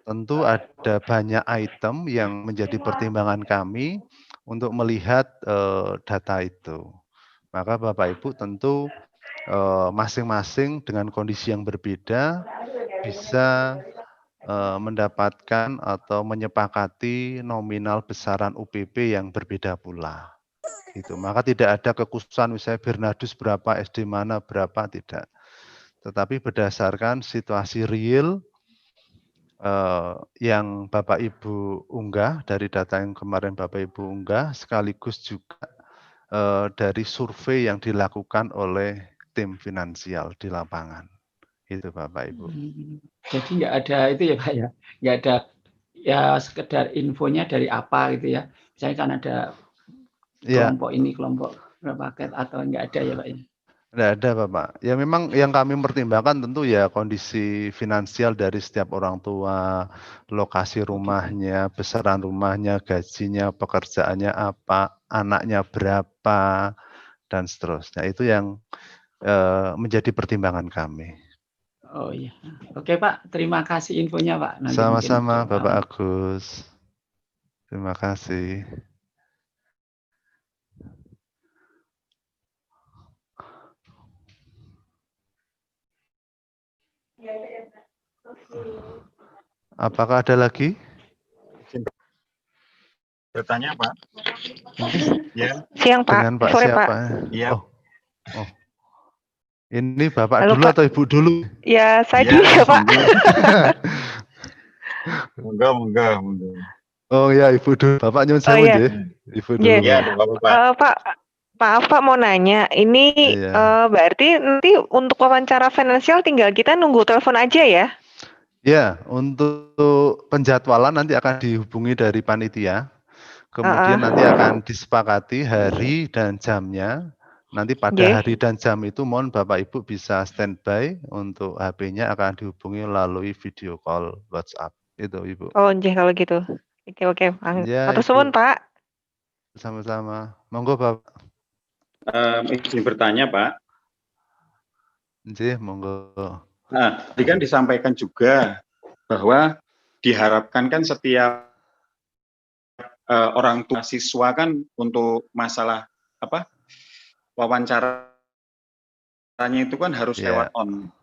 Tentu ada banyak item yang menjadi pertimbangan kami untuk melihat data itu. Maka Bapak Ibu tentu masing-masing dengan kondisi yang berbeda bisa mendapatkan atau menyepakati nominal besaran UPP yang berbeda pula. Gitu. Maka tidak ada kekhususan misalnya Bernardus berapa, SD mana berapa, tidak. Tetapi berdasarkan situasi real yang Bapak Ibu unggah dari data yang kemarin Bapak Ibu unggah, sekaligus juga dari survei yang dilakukan oleh tim finansial di lapangan. Itu Bapak Ibu. Jadi nggak ada itu ya Pak ya? Nggak ada ya sekedar infonya dari apa gitu ya? Misalnya kan ada kelompok ini, kelompok paket atau nggak ada ya Pak ya? Nggak ada Bapak. Ya memang yang kami pertimbangkan tentu ya kondisi finansial dari setiap orang tua, lokasi rumahnya, besaran rumahnya, gajinya, pekerjaannya apa, anaknya berapa, dan seterusnya. Itu yang menjadi pertimbangan kami. Oh iya. Oke Pak, terima kasih infonya Pak. Sama-sama Bapak Agus. Terima kasih. Apakah ada lagi? Bertanya Pak. Ya. Siang Pak. Dengan Pak Sore siapa? Pak. Iya. Oh. Ini Bapak Halo, dulu Pak. atau Ibu dulu? Ya, saya dulu ya Pak. Monggo. Oh ya, Ibu dulu. Bapak nyuwun sewu nggih. Ibu dulu. Iya. Pak, maaf Pak mau nanya. Ini berarti nanti untuk wawancara finansial tinggal kita nunggu telepon aja ya? Ya, untuk penjadwalan nanti akan dihubungi dari panitia. Kemudian nanti akan disepakati hari dan jamnya. Nanti pada hari dan jam itu mohon Bapak Ibu bisa standby untuk HP-nya akan dihubungi melalui video call WhatsApp. Itu Ibu. Oh, nggih kalau gitu. Oke. Ya, Matur suwun Pak. Sama-sama. Monggo Bapak. Izin bertanya Pak. Nggih, monggo. Nah, tadi kan disampaikan juga bahwa diharapkan kan setiap orang tua siswa kan untuk masalah apa wawancaranya itu kan harus lewat on.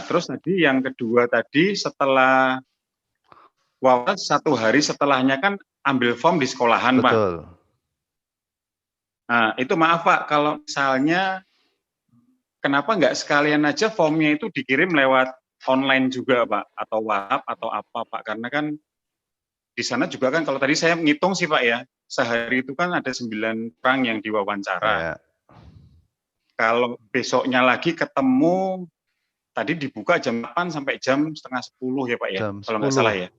Terus tadi yang kedua tadi setelah wawancara 1 hari setelahnya kan ambil form di sekolahan Pak. Betul. Nah itu maaf Pak kalau misalnya kenapa nggak sekalian aja formnya itu dikirim lewat online juga Pak atau WhatsApp atau apa Pak, karena kan di sana juga kan kalau tadi saya ngitung sih Pak ya, sehari itu kan ada 9 orang yang diwawancara. kalau besoknya lagi ketemu tadi dibuka jam 8 sampai jam setengah 10 ya Pak ya, Jam kalau nggak 10. salah ya.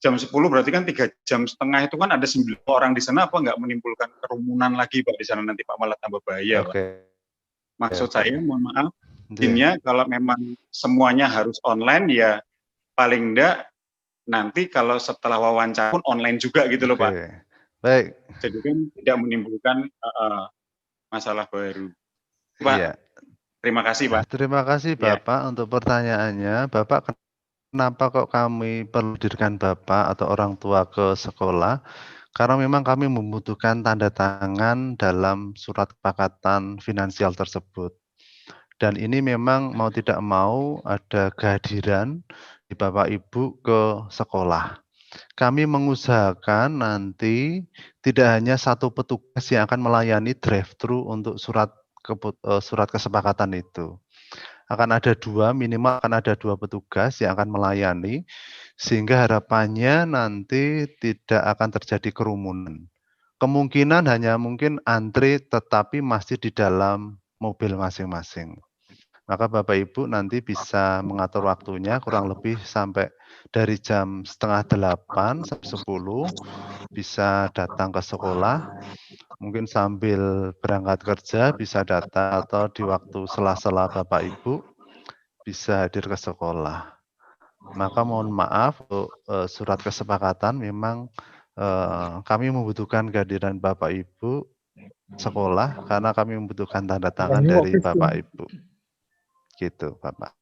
Jam 10 berarti kan 3 jam setengah itu kan ada 9 orang di sana, apa nggak menimbulkan kerumunan lagi Pak di sana nanti Pak, malah tambah bahaya Pak. Oke. Maksud Oke. saya mohon maaf, Iya. intinya kalau memang semuanya harus online ya paling enggak nanti kalau setelah wawancara pun online juga gitu loh Pak. Oke. Baik. Jadi kan tidak menimbulkan masalah baru. Pak, Iya. terima kasih Pak. Terima kasih Ya. Bapak untuk pertanyaannya. Bapak, kenapa kok kami perlu dirikan Bapak atau orang tua ke sekolah? Karena memang kami membutuhkan tanda tangan dalam surat kesepakatan finansial tersebut. Dan ini memang mau tidak mau ada kehadiran di Bapak Ibu ke sekolah. Kami mengusahakan nanti tidak hanya satu petugas yang akan melayani drive-thru untuk surat kesepakatan itu. Akan ada minimal akan ada 2 petugas yang akan melayani, sehingga harapannya nanti tidak akan terjadi kerumunan. Kemungkinan hanya mungkin antri tetapi masih di dalam mobil masing-masing. Maka Bapak Ibu nanti bisa mengatur waktunya kurang lebih sampai dari jam 7:30 sampai 10 bisa datang ke sekolah. Mungkin sambil berangkat kerja bisa datang atau di waktu sela-sela Bapak Ibu bisa hadir ke sekolah. Maka mohon maaf untuk surat kesepakatan memang kami membutuhkan kehadiran Bapak Ibu sekolah karena kami membutuhkan tanda tangan dari Bapak Ibu. Gitu Bapak.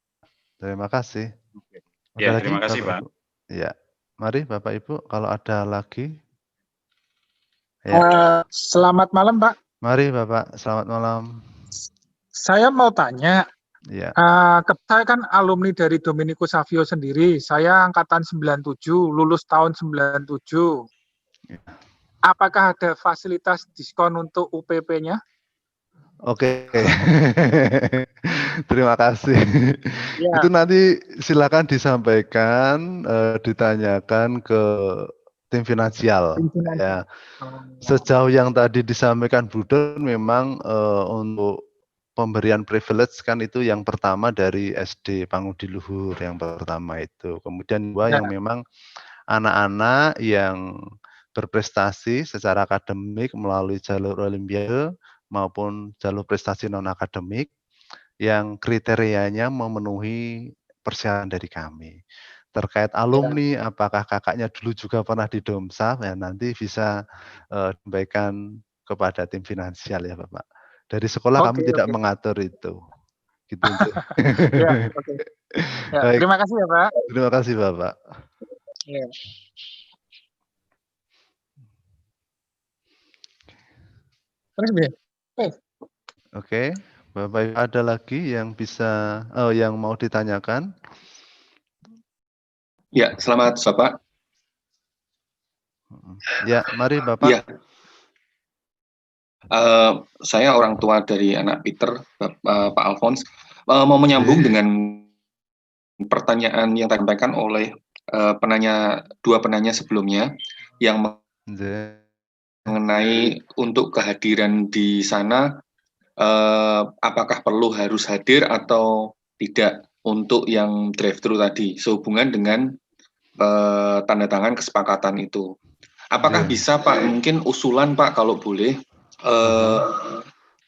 Terima kasih. Ya, Ada lagi terima kasih Bapak Pak. Ibu? Ya. Mari Bapak Ibu kalau ada lagi. Ya. Selamat malam Pak. Mari Bapak, selamat malam. Saya mau tanya, Ya. saya kan alumni dari Domenico Savio sendiri. Saya angkatan 97, lulus tahun 97. Apakah ada fasilitas diskon untuk UPP-nya? Oke. Terima kasih. Ya. Itu nanti silakan disampaikan, ditanyakan ke tim finansial. Ya. Sejauh yang tadi disampaikan Bu Don memang untuk pemberian privilege kan itu yang pertama dari SD Pangudi Luhur yang pertama itu. Kemudian dua yang memang anak-anak yang berprestasi secara akademik melalui jalur olimpiade maupun jalur prestasi non akademik yang kriterianya memenuhi persyaratan dari kami. Terkait alumni, apakah kakaknya dulu juga pernah di Domsaf, ya nanti bisa disampaikan kepada tim finansial ya Bapak. Dari sekolah kami tidak mengatur itu. Gitu. Ya, oke. Ya, Baik. terima kasih ya Pak. Terima kasih Bapak. Ya. Oke, Bapak Ibu ada lagi yang bisa yang mau ditanyakan? Ya, selamat Bapak. Ya, mari Bapak. Ya. Saya orang tua dari anak Peter, Pak Alphonse, mau menyambung dengan pertanyaan yang disampaikan oleh dua penanya sebelumnya yang mengenai untuk kehadiran di sana, apakah perlu harus hadir atau tidak untuk yang drive-thru tadi, sehubungan dengan tanda tangan kesepakatan itu. Apakah bisa Pak, mungkin usulan Pak kalau boleh,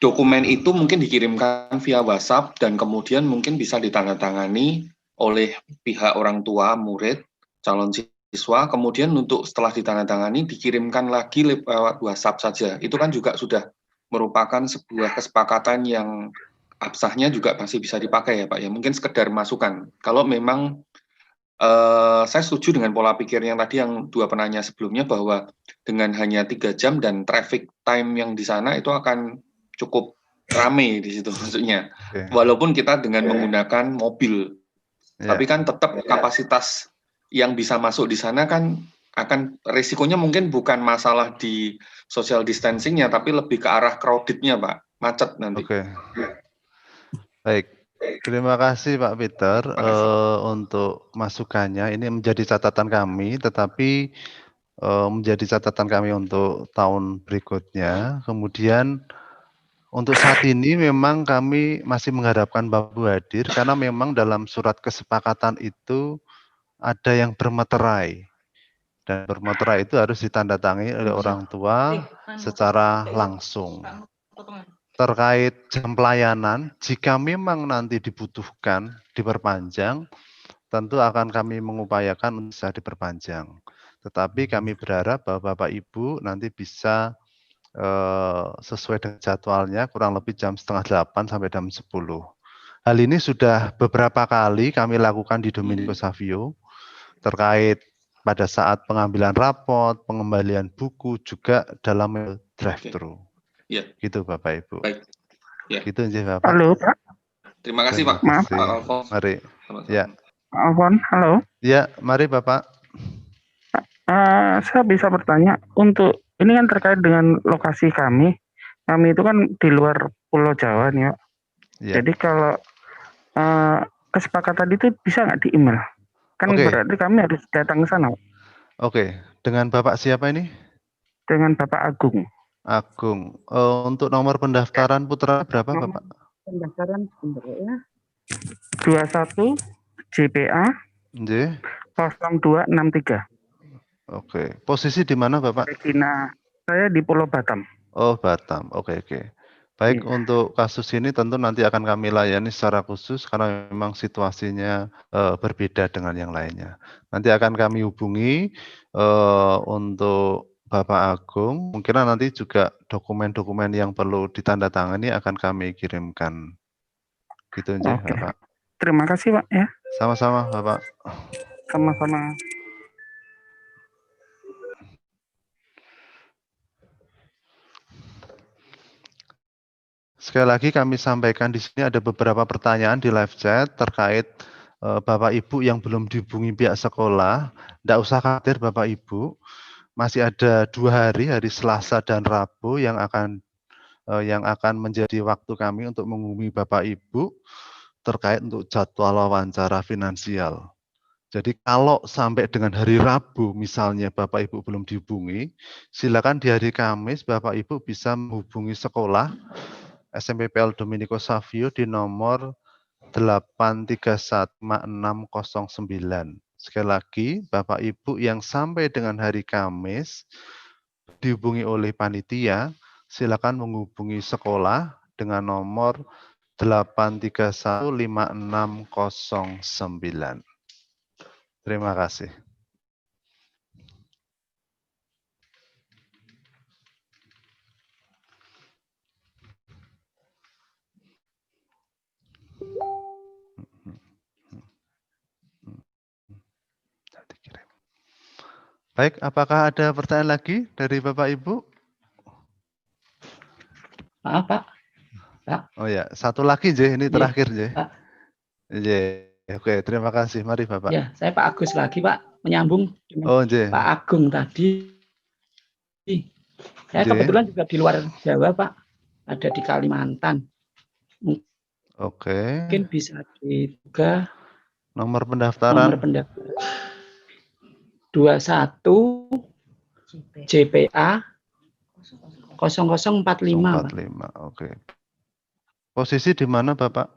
dokumen itu mungkin dikirimkan via WhatsApp dan kemudian mungkin bisa ditandatangani oleh pihak orang tua murid, calon siswa, kemudian untuk setelah ditandatangani dikirimkan lagi lewat WhatsApp saja. Itu kan juga sudah merupakan sebuah kesepakatan yang absahnya juga masih bisa dipakai ya Pak ya. Mungkin sekedar masukan. Kalau memang saya setuju dengan pola pikir yang tadi yang dua penanya sebelumnya bahwa dengan hanya 3 jam dan traffic time yang di sana itu akan cukup ramai di situ maksudnya. Walaupun kita dengan menggunakan mobil, tapi kan tetap kapasitas yang bisa masuk di sana kan akan resikonya mungkin bukan masalah di social distancing-nya, tapi lebih ke arah crowded-nya Pak, macet nanti. Oke. Baik. Terima kasih Pak Peter untuk masukannya. Ini menjadi catatan kami, tetapi menjadi catatan kami untuk tahun berikutnya. Kemudian Untuk saat ini memang kami masih mengharapkan Bapak Ibu hadir karena memang dalam surat kesepakatan itu ada yang bermeterai. Dan bermeterai itu harus ditandatangani oleh orang tua secara langsung. Terkait jam pelayanan, jika memang nanti dibutuhkan diperpanjang, tentu akan kami mengupayakan bisa diperpanjang. Tetapi kami berharap bahwa Bapak Ibu nanti bisa sesuai dengan jadwalnya kurang lebih jam 7:30 sampai jam 10. Hal ini sudah beberapa kali kami lakukan di Dominico Savio terkait pada saat pengambilan rapot, pengembalian buku juga dalam drive-thru. Ya. Gitu Bapak Ibu. Baik. Ya. Gitu aja Bapak. Halo Pak. Terima kasih Pak. Maaf. Pak Alfon. Mari. Ya. Pak Alfon, halo. Ya, mari Bapak. Saya bisa bertanya untuk ini kan terkait dengan lokasi kami. Kami itu kan di luar Pulau Jawa nih, Pak. Ya. Jadi kalau kesepakatan itu bisa nggak di email? Kan berarti kami harus datang ke sana, Pak. Oke, dengan Bapak siapa ini? Dengan Bapak Agung. Agung. Untuk nomor pendaftaran putra berapa Bapak? Pendaftaran sebentar ya. 21 JPA J. 0263. Oke. Posisi di mana Bapak? Regina, saya di Pulau Batam. Oh, Batam. Oke, oke. Baik, untuk kasus ini tentu nanti akan kami layani secara khusus karena memang situasinya berbeda dengan yang lainnya. Nanti akan kami hubungi untuk Bapak Agung. Mungkin nanti juga dokumen-dokumen yang perlu ditandatangani akan kami kirimkan. Gitu aja, Bapak. Terima kasih, Pak ya. Sama-sama, Bapak. Sama-sama. Sekali lagi kami sampaikan di sini ada beberapa pertanyaan di live chat terkait Bapak Ibu yang belum dihubungi pihak sekolah. Tidak usah khawatir Bapak Ibu, masih ada 2 hari, hari Selasa dan Rabu yang akan menjadi waktu kami untuk menghubungi Bapak Ibu terkait untuk jadwal wawancara finansial. Jadi kalau sampai dengan hari Rabu misalnya Bapak Ibu belum dihubungi, silakan di hari Kamis Bapak Ibu bisa menghubungi sekolah SMP PL Dominico Savio di nomor 8315609. Sekali lagi, Bapak Ibu yang sampai dengan hari Kamis dihubungi oleh panitia, silakan menghubungi sekolah dengan nomor 8315609. Terima kasih. Baik, apakah ada pertanyaan lagi dari Bapak Ibu? Maaf, Pak. Oh ya, satu lagi, J. Ini terakhir, J. Oke, terima kasih. Mari, Bapak. Ya, saya Pak Agus lagi, Pak. Menyambung dengan J. Pak Agung tadi. Saya kebetulan juga di luar Jawa, Pak. Ada di Kalimantan. Oke. Mungkin bisa juga nomor pendaftaran. Nomor pendaftaran 21 JPA 0045. 45. Oke. Posisi di mana, Bapak?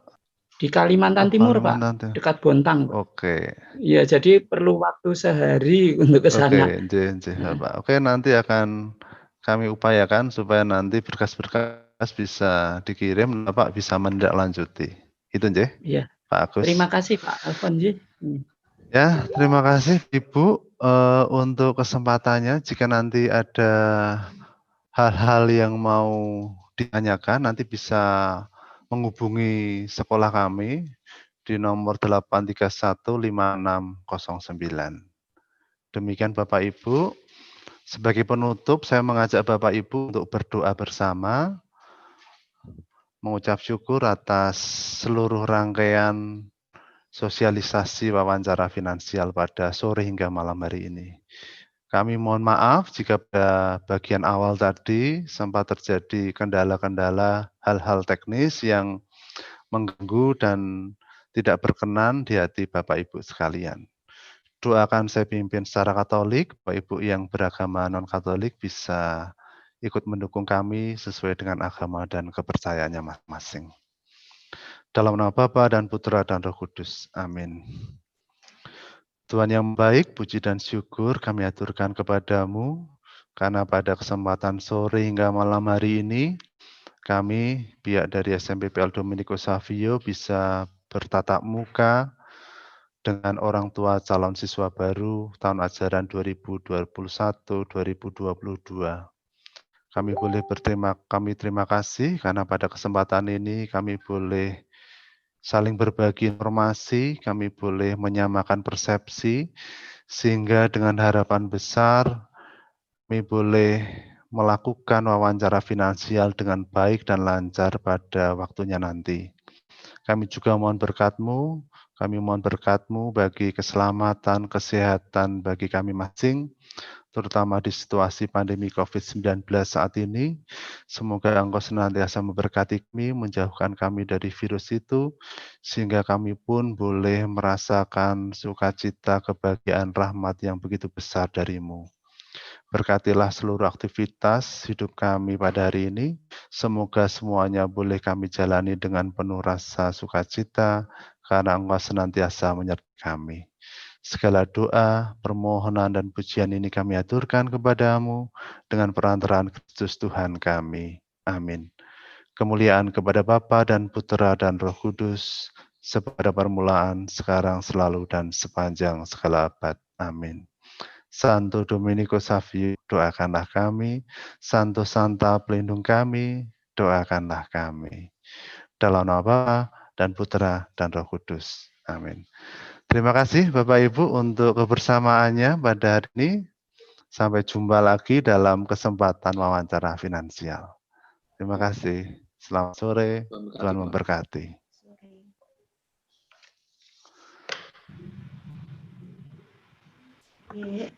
Di Kalimantan Timur, Pak. Dekat Bontang, Pak. Oke. Iya, jadi perlu waktu sehari untuk ke sana. Oke, Bapak. Oke, nanti akan kami upayakan supaya nanti berkas-berkas bisa dikirim, Bapak bisa menindaklanjuti. Itu, J. Iya. Pak Agus. Terima kasih, Pak Alfon, J. Ya, terima kasih Ibu untuk kesempatannya. Jika nanti ada hal-hal yang mau ditanyakan, nanti bisa menghubungi sekolah kami di nomor 8315609. Demikian Bapak Ibu. Sebagai penutup, saya mengajak Bapak Ibu untuk berdoa bersama, mengucap syukur atas seluruh rangkaian sosialisasi wawancara finansial pada sore hingga malam hari ini. Kami mohon maaf jika pada bagian awal tadi sempat terjadi kendala-kendala hal-hal teknis yang mengganggu dan tidak berkenan di hati Bapak Ibu sekalian. Doakan saya pimpin secara Katolik, Bapak Ibu yang beragama non-Katolik bisa ikut mendukung kami sesuai dengan agama dan kepercayaannya masing-masing. Dalam nama Bapa dan Putra dan Roh Kudus. Amin. Tuhan yang baik, puji dan syukur kami aturkan kepadamu, karena pada kesempatan sore hingga malam hari ini, kami, pihak dari SMPPL Dominico Savio, bisa bertatap muka dengan orang tua calon siswa baru tahun ajaran 2021-2022. Kami terima kasih karena pada kesempatan ini kami boleh saling berbagi informasi, kami boleh menyamakan persepsi, sehingga dengan harapan besar kami boleh melakukan wawancara finansial dengan baik dan lancar pada waktunya nanti. Kami juga mohon berkat-Mu, bagi keselamatan, kesehatan bagi kami masing, terutama di situasi pandemi COVID-19 saat ini. Semoga Engkau senantiasa memberkati kami, menjauhkan kami dari virus itu, sehingga kami pun boleh merasakan sukacita, kebahagiaan, rahmat yang begitu besar dari-Mu. Berkatilah seluruh aktivitas hidup kami pada hari ini. Semoga semuanya boleh kami jalani dengan penuh rasa sukacita, karena Engkau senantiasa menyertai kami. Segala doa, permohonan, dan pujian ini kami aturkan kepadamu dengan perantaraan Kristus Tuhan kami. Amin. Kemuliaan kepada Bapa dan Putra dan Roh Kudus, sepada permulaan, sekarang, selalu, dan sepanjang segala abad. Amin. Santo Dominico Savio, doakanlah kami. Santo Santa, pelindung kami, doakanlah kami. Dalam nama Bapa dan Putra dan Roh Kudus. Amin. Terima kasih Bapak Ibu untuk kebersamaannya pada hari ini. Sampai jumpa lagi dalam kesempatan wawancara finansial. Terima kasih. Selamat sore. Tuhan memberkati. Iya.